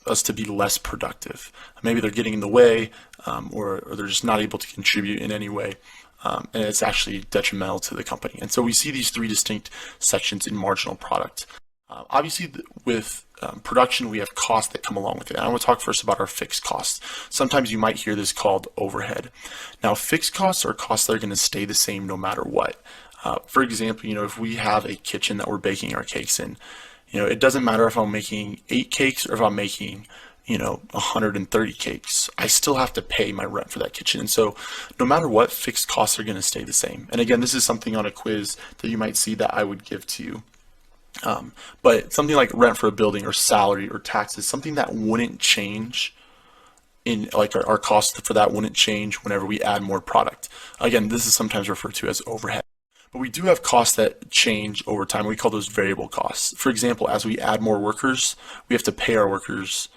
us to be less productive. Maybe they're getting in the way, or they're just not able to contribute in any way. And it's actually detrimental to the company. And so we see these 3 distinct sections in marginal product. Obviously, with production, we have costs that come along with it. And I want to talk first about our fixed costs. Sometimes you might hear this called overhead. Now, fixed costs are costs that are going to stay the same no matter what. For example, if we have a kitchen that we're baking our cakes in, it doesn't matter if I'm making 8 cakes or if I'm making 130 cakes. I still have to pay my rent for that kitchen. And so no matter what, fixed costs are going to stay the same. And again, this is something on a quiz that you might see that I would give to you. But something like rent for a building or salary or taxes, something that wouldn't change in like our cost for that wouldn't change whenever we add more product. Again, this is sometimes referred to as overhead. But we do have costs that change over time. We call those variable costs. For example, as we add more workers, we have to pay our workers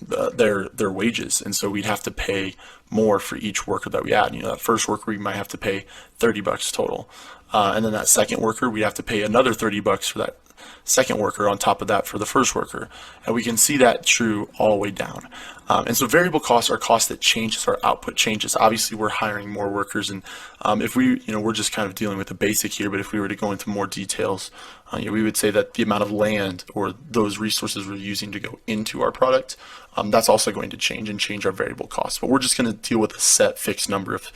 their wages, and so we'd have to pay more for each worker that we add. That first worker we might have to pay $30 total, and then that second worker we'd have to pay another $30 for that second worker on top of that for the first worker, and we can see that true all the way down. And so variable costs are costs that change as our output changes. Obviously, we're hiring more workers, and if we, we're just kind of dealing with the basic here, but if we were to go into more details, we would say that the amount of land or those resources we're using to go into our product, that's also going to change our variable costs. But we're just going to deal with a set fixed number of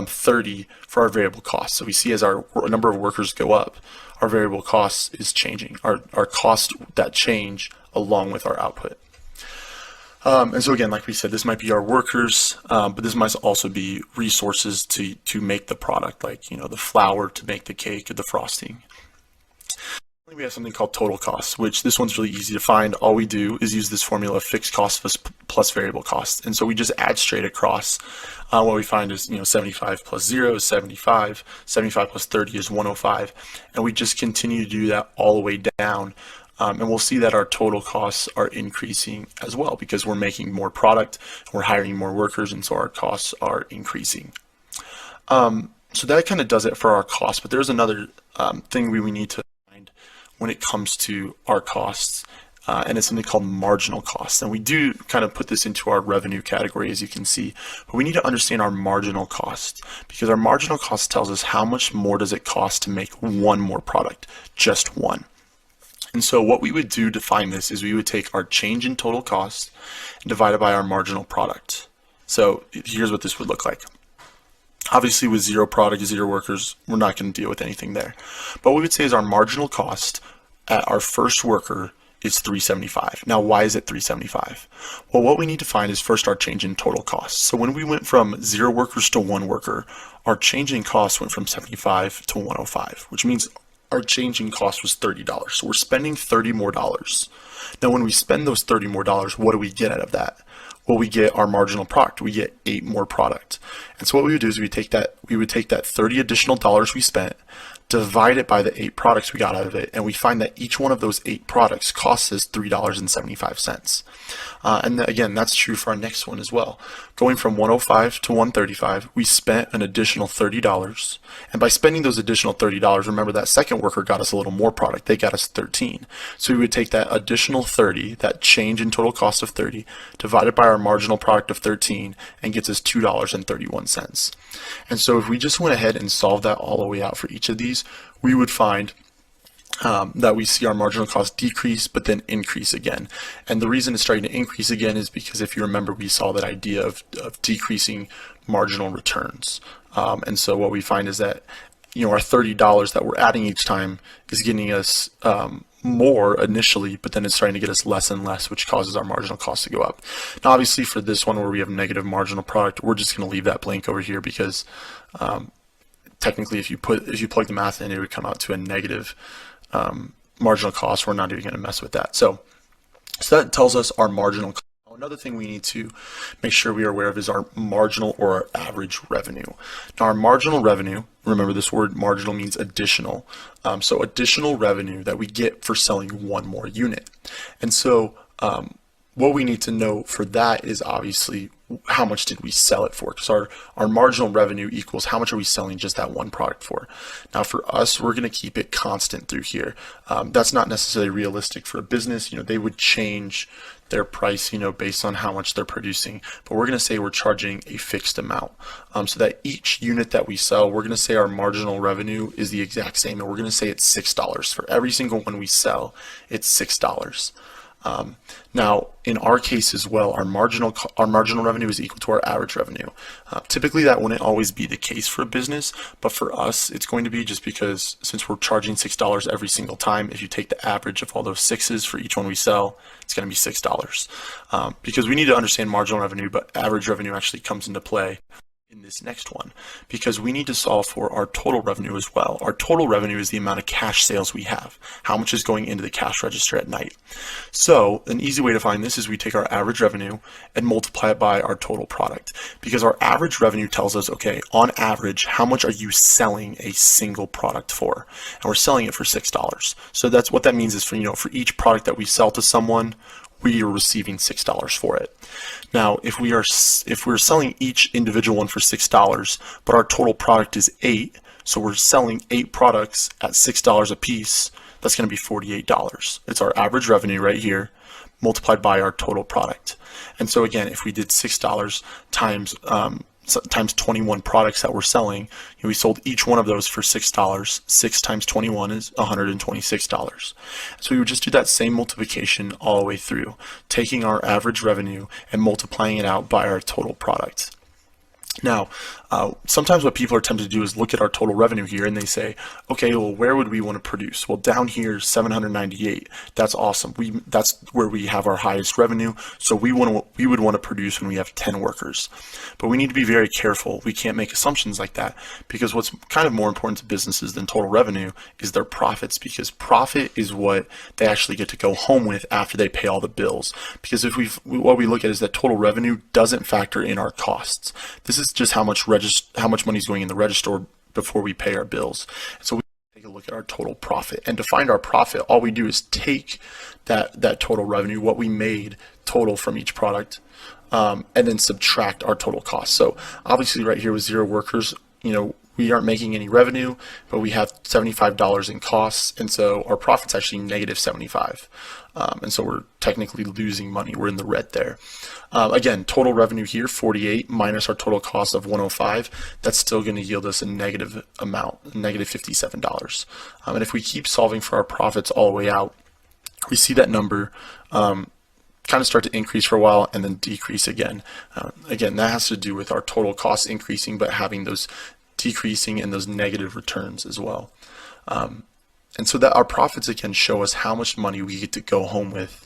30 for our variable costs. So we see as our number of workers go up, our variable costs is changing, our costs that change along with our output. And so again, like we said, this might be our workers, but this might also be resources to make the product, like the flour to make the cake or the frosting. We have something called total costs, which this one's really easy to find. All we do is use this formula of fixed costs plus variable costs, and so we just add straight across. What we find is 75 plus 0 is 75, 75 plus 30 is 105, and we just continue to do that all the way down. And we'll see that our total costs are increasing as well because we're making more product, we're hiring more workers, and so our costs are increasing. So that kind of does it for our costs, but there's another thing we need to find when it comes to our costs, and it's something called marginal costs. And we do kind of put this into our revenue category, as you can see, but we need to understand our marginal cost, because our marginal cost tells us how much more does it cost to make one more product, just one. And so what we would do to find this is we would take our change in total cost and divide it by our marginal product. So here's what this would look like. Obviously with zero product, zero workers, we're not going to deal with anything there. But what we would say is our marginal cost at our first worker is $375. Now, why is it $375? Well, what we need to find is first our change in total cost. So when we went from 0 workers to 1 worker, our change in cost went from 75 to 105, which means our change in cost was $30. So we're spending $30 more. Now, when we spend those $30 more, what do we get out of that? Well, we get our marginal product. We get 8 more product. And so what we would do is we would take that 30 additional dollars we spent, divide it by the 8 products we got out of it, and we find that each one of those 8 products costs us $3.75. And again, that's true for our next one as well. Going from 105 to 135, we spent an additional $30. And by spending those additional $30, remember that second worker got us a little more product. They got us 13. So we would take that additional 30, that change in total cost of 30, divided by our marginal product of 13, and gets us $2.31. And so if we just went ahead and solved that all the way out for each of these, we would find that we see our marginal cost decrease but then increase again. And the reason it's starting to increase again is because if you remember, we saw that idea of decreasing marginal returns. And so what we find is that our $30 that we're adding each time is getting us more initially, but then it's starting to get us less and less, which causes our marginal cost to go up. Now, obviously for this one where we have negative marginal product, we're just going to leave that blank over here because technically if you plug the math in, it would come out to a negative marginal cost. We're not even going to mess with that. So that tells us our marginal cost. Another thing we need to make sure we are aware of is our marginal or our average revenue. Now, our marginal revenue, remember this word marginal means additional. So additional revenue that we get for selling one more unit. And so what we need to know for that is obviously how much did we sell it for, because our marginal revenue equals how much are we selling just that one product for. Now for us, we're going to keep it constant through here. That's not necessarily realistic for a business. They would change their price based on how much they're producing, but we're going to say we're charging a fixed amount, so that each unit that we sell, we're going to say our marginal revenue is the exact same, and we're going to say it's $6 for every single one we sell. It's $6. Now, in our case as well, our marginal revenue is equal to our average revenue. Typically, that wouldn't always be the case for a business, but for us, it's going to be, just because since we're charging $6 every single time, if you take the average of all those 6s for each one we sell, it's going to be $6. Because we need to understand marginal revenue, but average revenue actually comes into play in this next one, because we need to solve for our total revenue as well. Our total revenue is the amount of cash sales we have, how much is going into the cash register at night. So an easy way to find this is we take our average revenue and multiply it by our total product, because our average revenue tells us, okay, on average, how much are you selling a single product for? And we're selling it for $6. So that's what that means is for each product that we sell to someone, we are receiving $6 for it. Now, if we're selling each individual one for $6, but our total product is 8, so we're selling 8 products at $6 a piece, that's going to be $48. It's our average revenue right here, multiplied by our total product. And so again, if we did $6 times 21 products that we're selling, we sold each one of those for $6. 6 times 21 is $126. So we would just do that same multiplication all the way through, taking our average revenue and multiplying it out by our total product. Now, sometimes what people are tempted to do is look at our total revenue here and they say, okay, well, where would we want to produce? Well, down here, 798. That's awesome. That's where we have our highest revenue. So we would want to produce when we have 10 workers. But we need to be very careful. We can't make assumptions like that, because what's kind of more important to businesses than total revenue is their profits, because profit is what they actually get to go home with after they pay all the bills. Because what we look at is that total revenue doesn't factor in our costs. This is just how much money is going in the register before we pay our bills. So we take a look at our total profit, and to find our profit, all we do is take that total revenue, what we made total from each product, and then subtract our total cost. So obviously right here with 0 workers, we aren't making any revenue, but we have $75 in costs, and so our profit's actually negative $75. And so we're technically losing money. We're in the red there. Again, total revenue here, 48 minus our total cost of 105. That's still going to yield us a negative amount, negative $57. And if we keep solving for our profits all the way out, we see that number kind of start to increase for a while and then decrease again. Again, that has to do with our total costs increasing, but having those decreasing and those negative returns as well. And so that our profits again show us how much money we get to go home with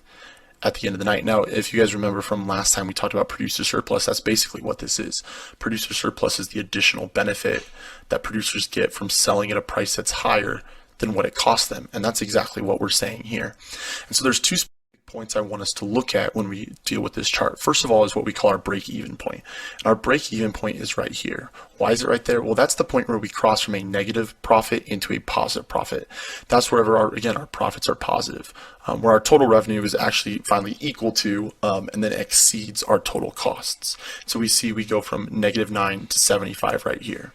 at the end of the night. Now, if you guys remember from last time we talked about producer surplus, that's basically what this is. Producer surplus is the additional benefit that producers get from selling at a price that's higher than what it costs them. And that's exactly what we're saying here. And so there's 2 specific points I want us to look at when we deal with this chart. First of all is what we call our break-even point. And our break-even point is right here. Why is it right there? Well, that's the point where we cross from a negative profit into a positive profit. That's wherever our profits are positive, where our total revenue is actually finally equal to and then exceeds our total costs. So we go from -9 to 75 right here.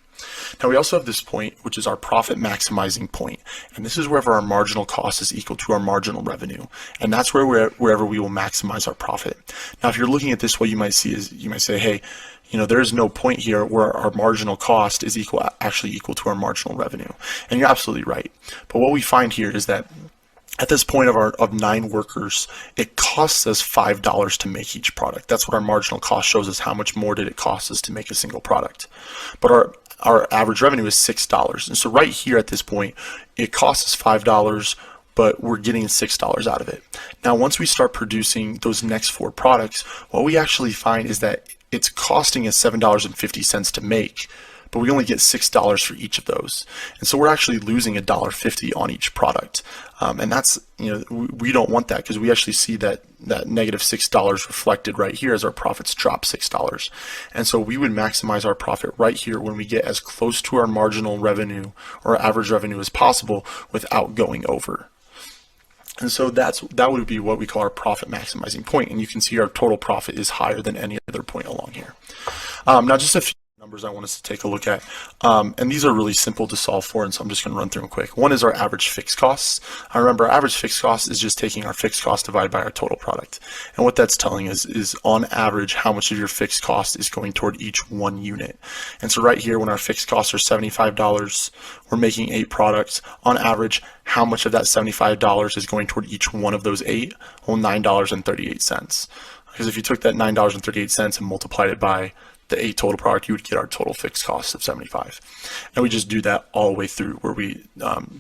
Now we also have this point, which is our profit maximizing point, and this is wherever our marginal cost is equal to our marginal revenue, and that's wherever we will maximize our profit. Now, if you're looking at this, what you might see is you might say, hey, there is no point here where our marginal cost is actually equal to our marginal revenue, and you're absolutely right. But what we find here is that at this point of 9 workers, it costs us $5 to make each product. That's what our marginal cost shows us. How much more did it cost us to make a single product? But our average revenue is $6. And so right here at this point, it costs us $5, but we're getting $6 out of it. Now, once we start producing those next 4 products, what we actually find is that it's costing us $7.50 to make, but we only get $6 for each of those. And so we're actually losing $1.50 on each product. And that's, we don't want that, because we actually see that negative $6 reflected right here as our profits drop $6. And so we would maximize our profit right here when we get as close to our marginal revenue or average revenue as possible without going over. And so that would be what we call our profit maximizing point. And you can see our total profit is higher than any other point along here. Now, just a few numbers I want us to take a look at, and these are really simple to solve for, and so I'm just going to run through them quick. One is our average fixed costs. Remember, our average fixed cost is just taking our fixed cost divided by our total product, and what that's telling us is on average how much of your fixed cost is going toward each one unit. And so right here, when our fixed costs are $75, we're making 8 products. On average, how much of that $75 is going toward each one of those 8? Well, $9.38. Because if you took that $9.38 and multiplied it by the 8 total product, you would get our total fixed cost of 75. And we just do that all the way through, where we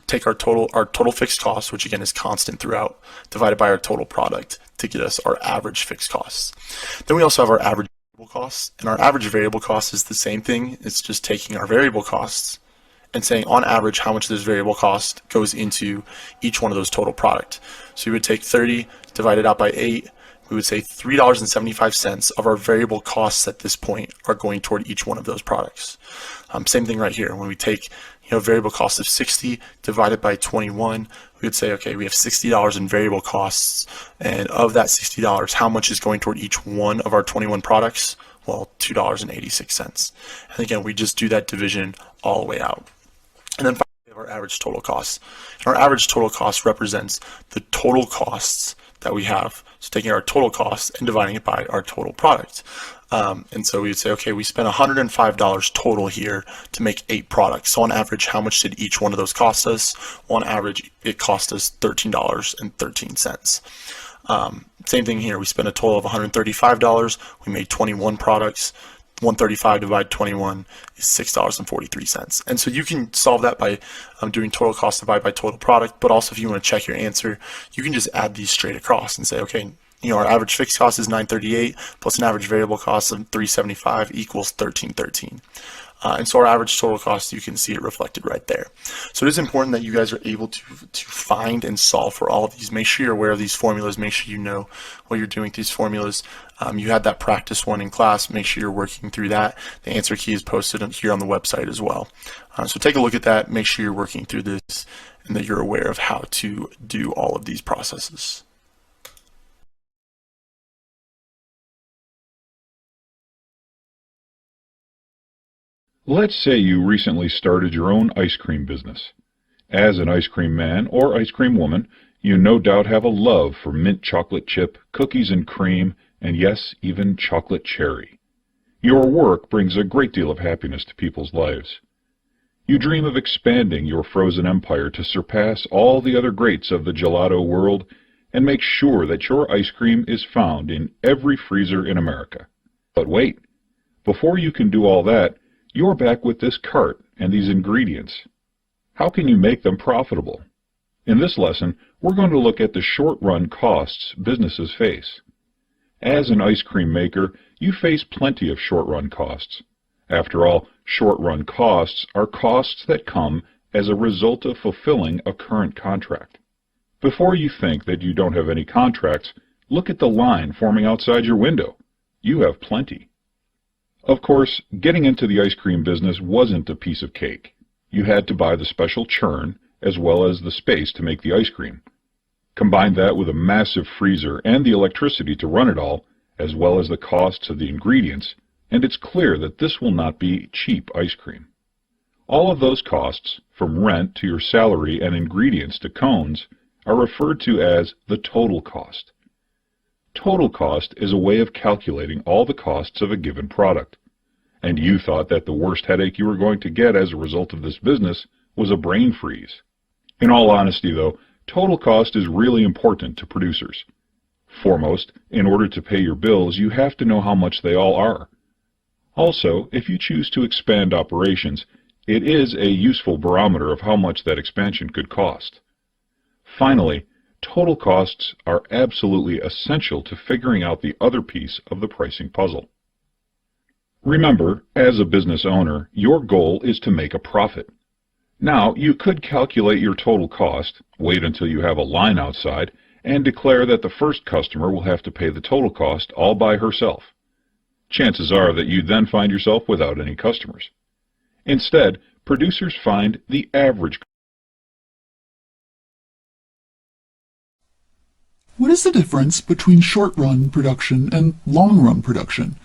take our total fixed cost, which again is constant throughout, divided by our total product to get us our average fixed costs. Then we also have our average variable costs, and our average variable cost is the same thing. It's just taking our variable costs and saying on average how much of this variable cost goes into each one of those total product. So we would take 30 divided out by 8. We would say $3.75 of our variable costs at this point are going toward each one of those products. Same thing right here. When we take variable cost of 60 divided by 21, we would say, okay, we have $60 in variable costs, and of that $60, how much is going toward each one of our 21 products? Well, $2.86. And again, we just do that division all the way out. And then finally, we have our average total cost. And our average total cost represents the total costs that we have. So taking our total cost and dividing it by our total product. And so we would say, okay, we spent $105 total here to make 8 products. So on average, how much did each one of those cost us? Well, on average, it cost us $13.13. Same thing here. We spent a total of $135. We made 21 products. 135 divided 21 is $6.43. And so you can solve that by doing total cost divided by total product, but also if you want to check your answer, you can just add these straight across and say, okay, our average fixed cost is $938 plus an average variable cost of $375 equals $1313. And so our average total cost, you can see it reflected right there. So it is important that you guys are able to find and solve for all of these. Make sure you're aware of these formulas. Make sure you know what you're doing with these formulas. You had that practice one in class. Make sure you're working through that. The answer key is posted here on the website as well. So take a look at that. Make sure you're working through this and that you're aware of how to do all of these processes. Let's say you recently started your own ice cream business. As an ice cream man or ice cream woman, you no doubt have a love for mint chocolate chip, cookies and cream, and yes, even chocolate cherry. Your work brings a great deal of happiness to people's lives. You dream of expanding your frozen empire to surpass all the other greats of the gelato world and make sure that your ice cream is found in every freezer in America. But wait, before you can do all that, you're back with this cart and these ingredients. How can you make them profitable? In this lesson, we're going to look at the short-run costs businesses face. As an ice cream maker, you face plenty of short-run costs. After all, short-run costs are costs that come as a result of fulfilling a current contract. Before you think that you don't have any contracts, look at the line forming outside your window. You have plenty. Of course, getting into the ice cream business wasn't a piece of cake. You had to buy the special churn as well as the space to make the ice cream. Combine that with a massive freezer and the electricity to run it all, as well as the costs of the ingredients, and it's clear that this will not be cheap ice cream. All of those costs, from rent to your salary and ingredients to cones, are referred to as the total cost. Total cost is a way of calculating all the costs of a given product. And you thought that the worst headache you were going to get as a result of this business was a brain freeze. In all honesty, though, total cost is really important to producers. Foremost, in order to pay your bills, you have to know how much they all are. Also, if you choose to expand operations, it is a useful barometer of how much that expansion could cost. Finally, total costs are absolutely essential to figuring out the other piece of the pricing puzzle. Remember, as a business owner, your goal is to make a profit. Now, you could calculate your total cost, wait until you have a line outside, and declare that the first customer will have to pay the total cost all by herself. Chances are that you then find yourself without any customers. Instead, producers find the average. What is the difference between short-run production and long-run production?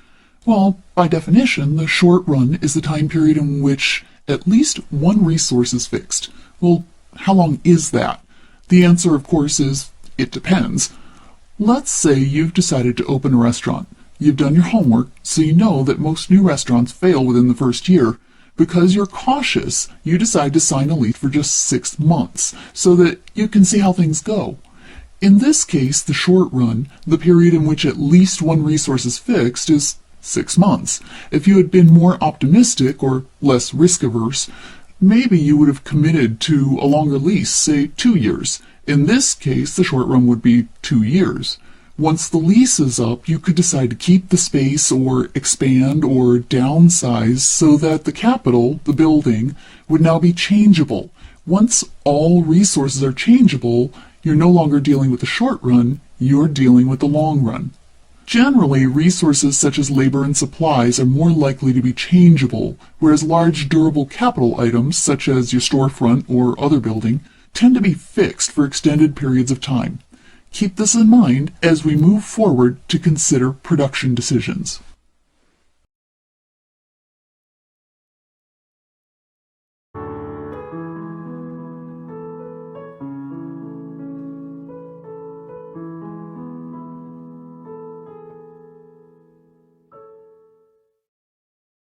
Well, by definition, the short run is the time period in which at least one resource is fixed. Well, how long is that? The answer, of course, is it depends. Let's say you've decided to open a restaurant. You've done your homework, so you know that most new restaurants fail within the first year. Because you're cautious, you decide to sign a lease for just 6 months, so that you can see how things go. In this case, the short run, the period in which at least one resource is fixed, is 6 months. If you had been more optimistic or less risk-averse, maybe you would have committed to a longer lease, say 2 years. In this case, the short run would be 2 years. Once the lease is up, you could decide to keep the space or expand or downsize so that the capital, the building, would now be changeable. Once all resources are changeable, you're no longer dealing with the short run, you're dealing with the long run. Generally, resources such as labor and supplies are more likely to be changeable, whereas large durable capital items such as your storefront or other building tend to be fixed for extended periods of time. Keep this in mind as we move forward to consider production decisions.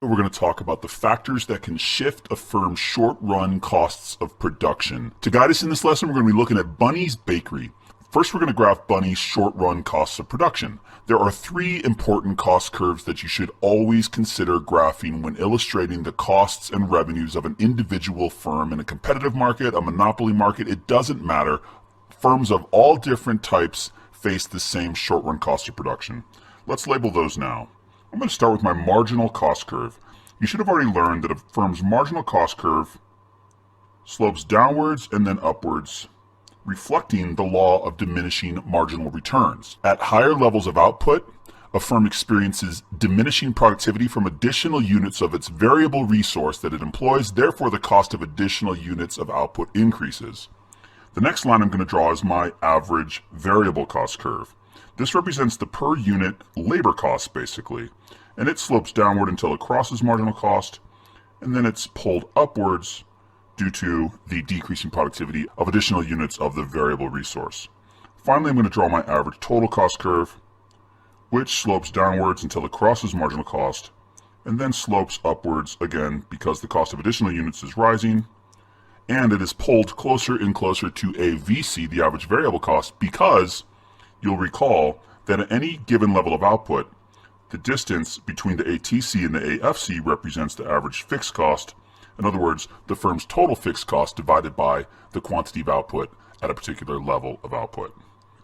We're going to talk about the factors that can shift a firm's short-run costs of production. To guide us in this lesson, we're going to be looking at Bunny's Bakery. First, we're going to graph Bunny's short-run costs of production. There are three important cost curves that you should always consider graphing when illustrating the costs and revenues of an individual firm in a competitive market, a monopoly market. It doesn't matter. Firms of all different types face the same short-run cost of production. Let's label those now. I'm going to start with my marginal cost curve. You should have already learned that a firm's marginal cost curve slopes downwards and then upwards, reflecting the law of diminishing marginal returns. At higher levels of output, a firm experiences diminishing productivity from additional units of its variable resource that it employs, therefore the cost of additional units of output increases. The next line I'm going to draw is my average variable cost curve. This represents the per unit labor cost basically, and it slopes downward until it crosses marginal cost, and then it's pulled upwards due to the decrease in productivity of additional units of the variable resource. Finally, I'm going to draw my average total cost curve, which slopes downwards until it crosses marginal cost, and then slopes upwards again because the cost of additional units is rising, and it is pulled closer and closer to a VC, the average variable cost, because you'll recall that at any given level of output, the distance between the ATC and the AFC represents the average fixed cost. In other words, the firm's total fixed cost divided by the quantity of output at a particular level of output.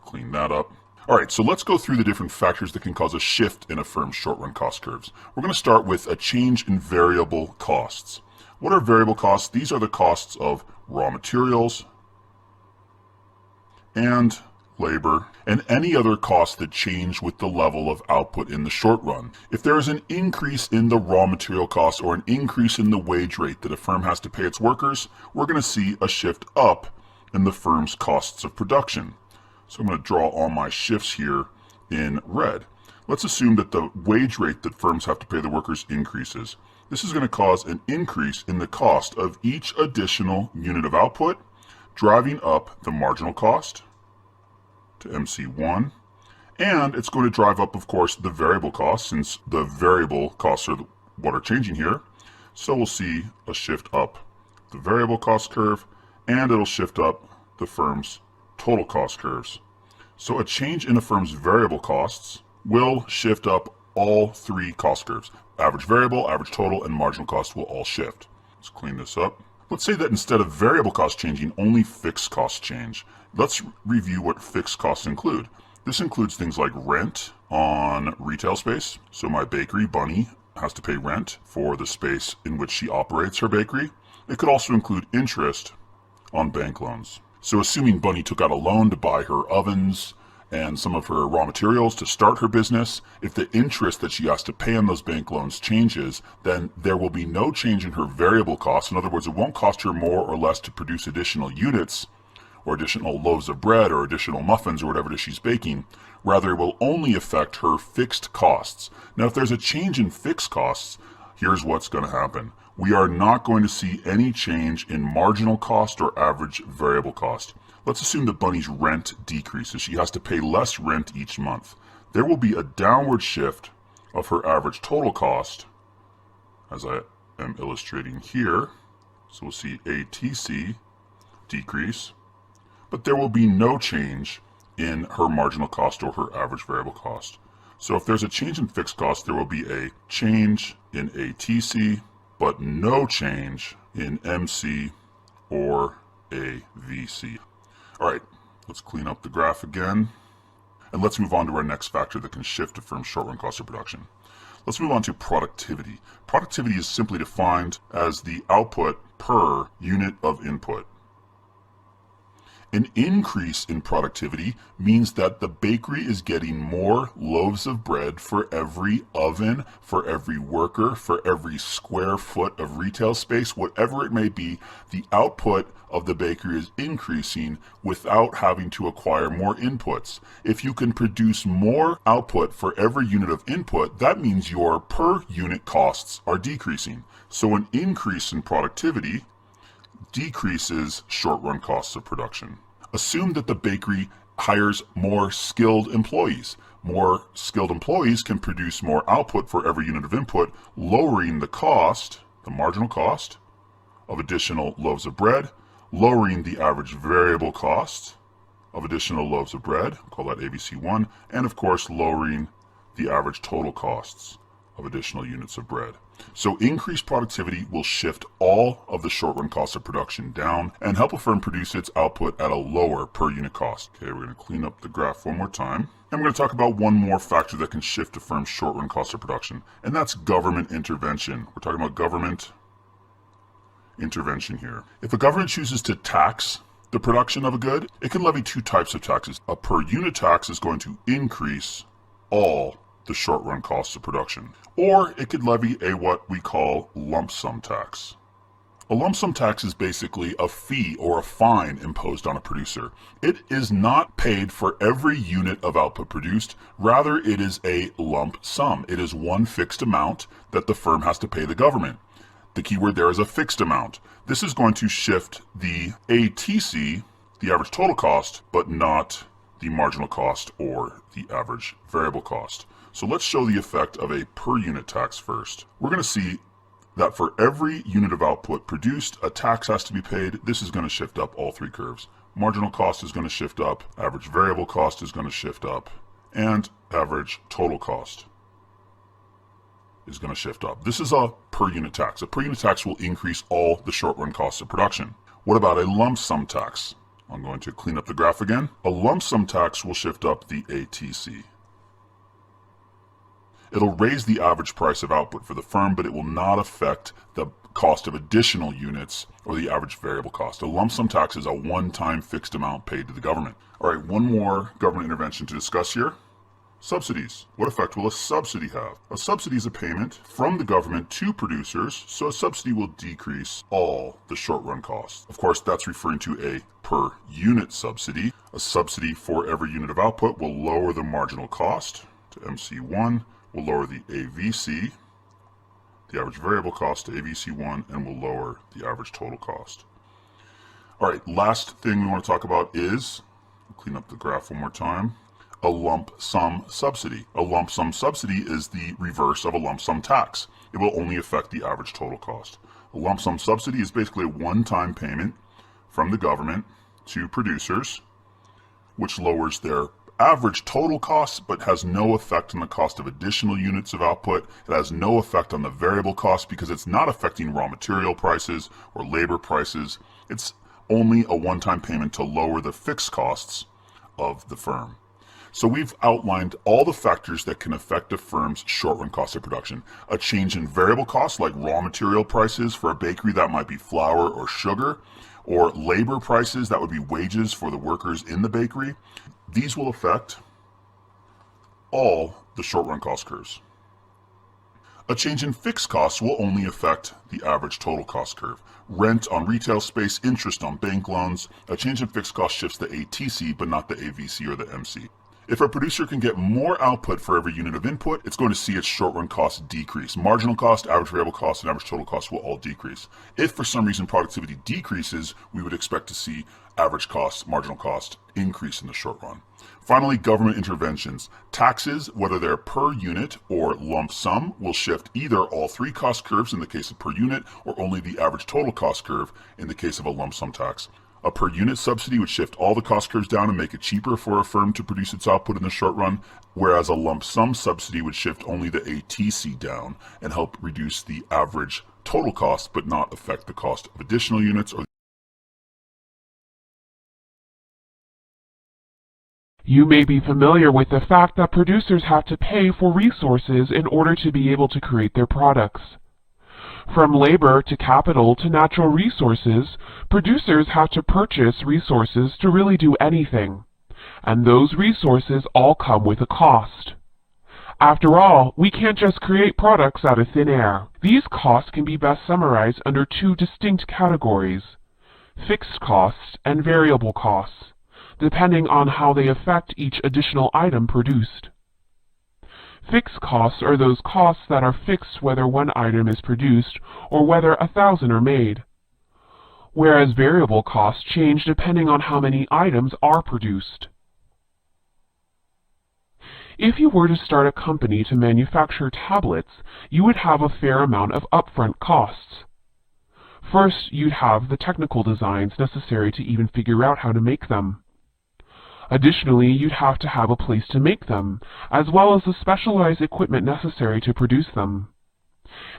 Clean that up. All right, so let's go through the different factors that can cause a shift in a firm's short-run cost curves. We're going to start with a change in variable costs. What are variable costs? These are the costs of raw materials and labor, and any other costs that change with the level of output in the short run. If there is an increase in the raw material costs or an increase in the wage rate that a firm has to pay its workers, we're going to see a shift up in the firm's costs of production. So I'm going to draw all my shifts here in red. Let's assume that the wage rate that firms have to pay the workers increases. This is going to cause an increase in the cost of each additional unit of output, driving up the marginal cost to MC1, and it's going to drive up, of course, the variable costs, since the variable costs are what are changing here. So we'll see a shift up the variable cost curve, and it'll shift up the firm's total cost curves. So a change in a firm's variable costs will shift up all three cost curves. Average variable, average total, and marginal cost will all shift. Let's clean this up. Let's say that instead of variable costs changing, only fixed costs change. Let's review what fixed costs include. This includes things like rent on retail space. So my bakery, Bunny, has to pay rent for the space in which she operates her bakery. It could also include interest on bank loans. So assuming Bunny took out a loan to buy her ovens and some of her raw materials to start her business, if the interest that she has to pay on those bank loans changes, then there will be no change in her variable costs. In other words, it won't cost her more or less to produce additional units or additional loaves of bread or additional muffins or whatever it is she's baking. Rather, it will only affect her fixed costs. Now, if there's a change in fixed costs, here's what's going to happen. We are not going to see any change in marginal cost or average variable cost. Let's assume that Bunny's rent decreases. She has to pay less rent each month. There will be a downward shift of her average total cost, as I am illustrating here. So we'll see ATC decrease, but there will be no change in her marginal cost or her average variable cost. So if there's a change in fixed cost, there will be a change in ATC, but no change in MC or AVC. All right, let's clean up the graph again, and let's move on to our next factor that can shift a firm's short-run cost of production. Let's move on to productivity. Productivity is simply defined as the output per unit of input. An increase in productivity means that the bakery is getting more loaves of bread for every oven, for every worker, for every square foot of retail space, whatever it may be. The output of the bakery is increasing without having to acquire more inputs. If you can produce more output for every unit of input, that means your per unit costs are decreasing. So an increase in productivity decreases short-run costs of production. Assume that the bakery hires more skilled employees. More skilled employees can produce more output for every unit of input, lowering the cost, the marginal cost, of additional loaves of bread, lowering the average variable cost of additional loaves of bread, call that AVC1, and of course lowering the average total costs of additional units of bread. So increased productivity will shift all of the short-run costs of production down and help a firm produce its output at a lower per unit cost. Okay, we're going to clean up the graph one more time. And we're going to talk about one more factor that can shift a firm's short-run cost of production, and that's government intervention. We're talking about government intervention here. If a government chooses to tax the production of a good, it can levy two types of taxes. A per unit tax is going to increase all the short-run costs of production. Or it could levy a what we call lump sum tax. A lump sum tax is basically a fee or a fine imposed on a producer. It is not paid for every unit of output produced, rather it is a lump sum. It is one fixed amount that the firm has to pay the government. The keyword there is a fixed amount. This is going to shift the ATC, the average total cost, but not the marginal cost or the average variable cost. So let's show the effect of a per unit tax first. We're going to see that for every unit of output produced, a tax has to be paid. This is going to shift up all three curves. Marginal cost is going to shift up, average variable cost is going to shift up, and average total cost is going to shift up. This is a per unit tax. A per unit tax will increase all the short-run costs of production. What about a lump sum tax? I'm going to clean up the graph again. A lump sum tax will shift up the ATC. It'll raise the average price of output for the firm, but it will not affect the cost of additional units or the average variable cost. A lump sum tax is a one-time fixed amount paid to the government. All right, one more government intervention to discuss here. Subsidies. What effect will a subsidy have? A subsidy is a payment from the government to producers, so a subsidy will decrease all the short-run costs. Of course, that's referring to a per unit subsidy. A subsidy for every unit of output will lower the marginal cost to MC1, will lower the AVC, the average variable cost to AVC1, and will lower the average total cost. All right, last thing we want to talk about is, clean up the graph one more time, a lump sum subsidy. A lump sum subsidy is the reverse of a lump sum tax. It will only affect the average total cost. A lump sum subsidy is basically a one-time payment from the government to producers, which lowers their average total costs but has no effect on the cost of additional units of output. It has no effect on the variable cost because it's not affecting raw material prices or labor prices. It's only a one-time payment to lower the fixed costs of the firm. So we've outlined all the factors that can affect a firm's short-run cost of production. A change in variable costs like raw material prices for a bakery, that might be flour or sugar, or labor prices, that would be wages for the workers in the bakery. These will affect all the short-run cost curves. A change in fixed costs will only affect the average total cost curve. Rent on retail space, interest on bank loans. A change in fixed cost shifts the ATC, but not the AVC or the MC. If a producer can get more output for every unit of input, it's going to see its short-run costs decrease. Marginal cost, average variable cost, and average total cost will all decrease. If for some reason productivity decreases, we would expect to see average cost, marginal cost increase in the short run. Finally, government interventions. Taxes, whether they're per unit or lump sum, will shift either all three cost curves in the case of per unit or only the average total cost curve in the case of a lump sum tax. A per unit subsidy would shift all the cost curves down and make it cheaper for a firm to produce its output in the short run, whereas a lump sum subsidy would shift only the ATC down and help reduce the average total cost but not affect the cost of additional units or You may be familiar with the fact that producers have to pay for resources in order to be able to create their products. From labor to capital to natural resources, producers have to purchase resources to really do anything, and those resources all come with a cost. After all, we can't just create products out of thin air. These costs can be best summarized under two distinct categories: fixed costs and variable costs, depending on how they affect each additional item produced. Fixed costs are those costs that are fixed whether one item is produced or whether 1,000 are made, whereas variable costs change depending on how many items are produced. If you were to start a company to manufacture tablets, you would have a fair amount of upfront costs. First, you'd have the technical designs necessary to even figure out how to make them. Additionally, you'd have to have a place to make them, as well as the specialized equipment necessary to produce them.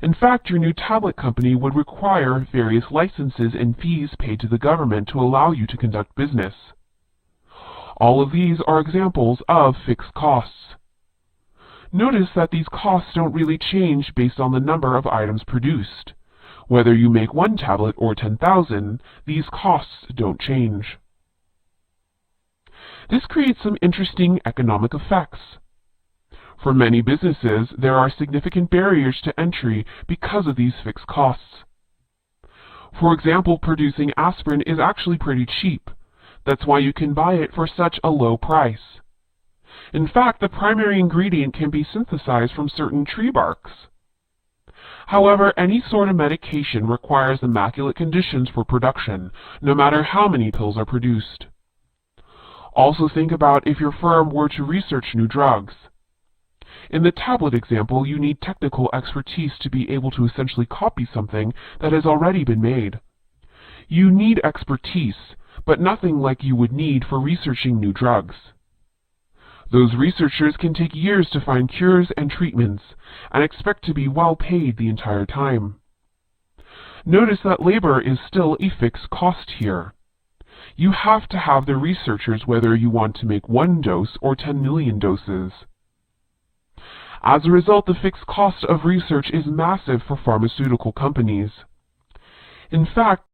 In fact, your new tablet company would require various licenses and fees paid to the government to allow you to conduct business. All of these are examples of fixed costs. Notice that these costs don't really change based on the number of items produced. Whether you make one tablet or 10,000, these costs don't change. This creates some interesting economic effects. For many businesses, there are significant barriers to entry because of these fixed costs. For example, producing aspirin is actually pretty cheap. That's why you can buy it for such a low price. In fact, the primary ingredient can be synthesized from certain tree barks. However, any sort of medication requires immaculate conditions for production, no matter how many pills are produced. Also think about if your firm were to research new drugs. In the tablet example, you need technical expertise to be able to essentially copy something that has already been made. You need expertise, but nothing like you would need for researching new drugs. Those researchers can take years to find cures and treatments, and expect to be well paid the entire time. Notice that labor is still a fixed cost here. You have to have the researchers whether you want to make 1 dose or 10 million doses. As a result, the fixed cost of research is massive for pharmaceutical companies. In fact,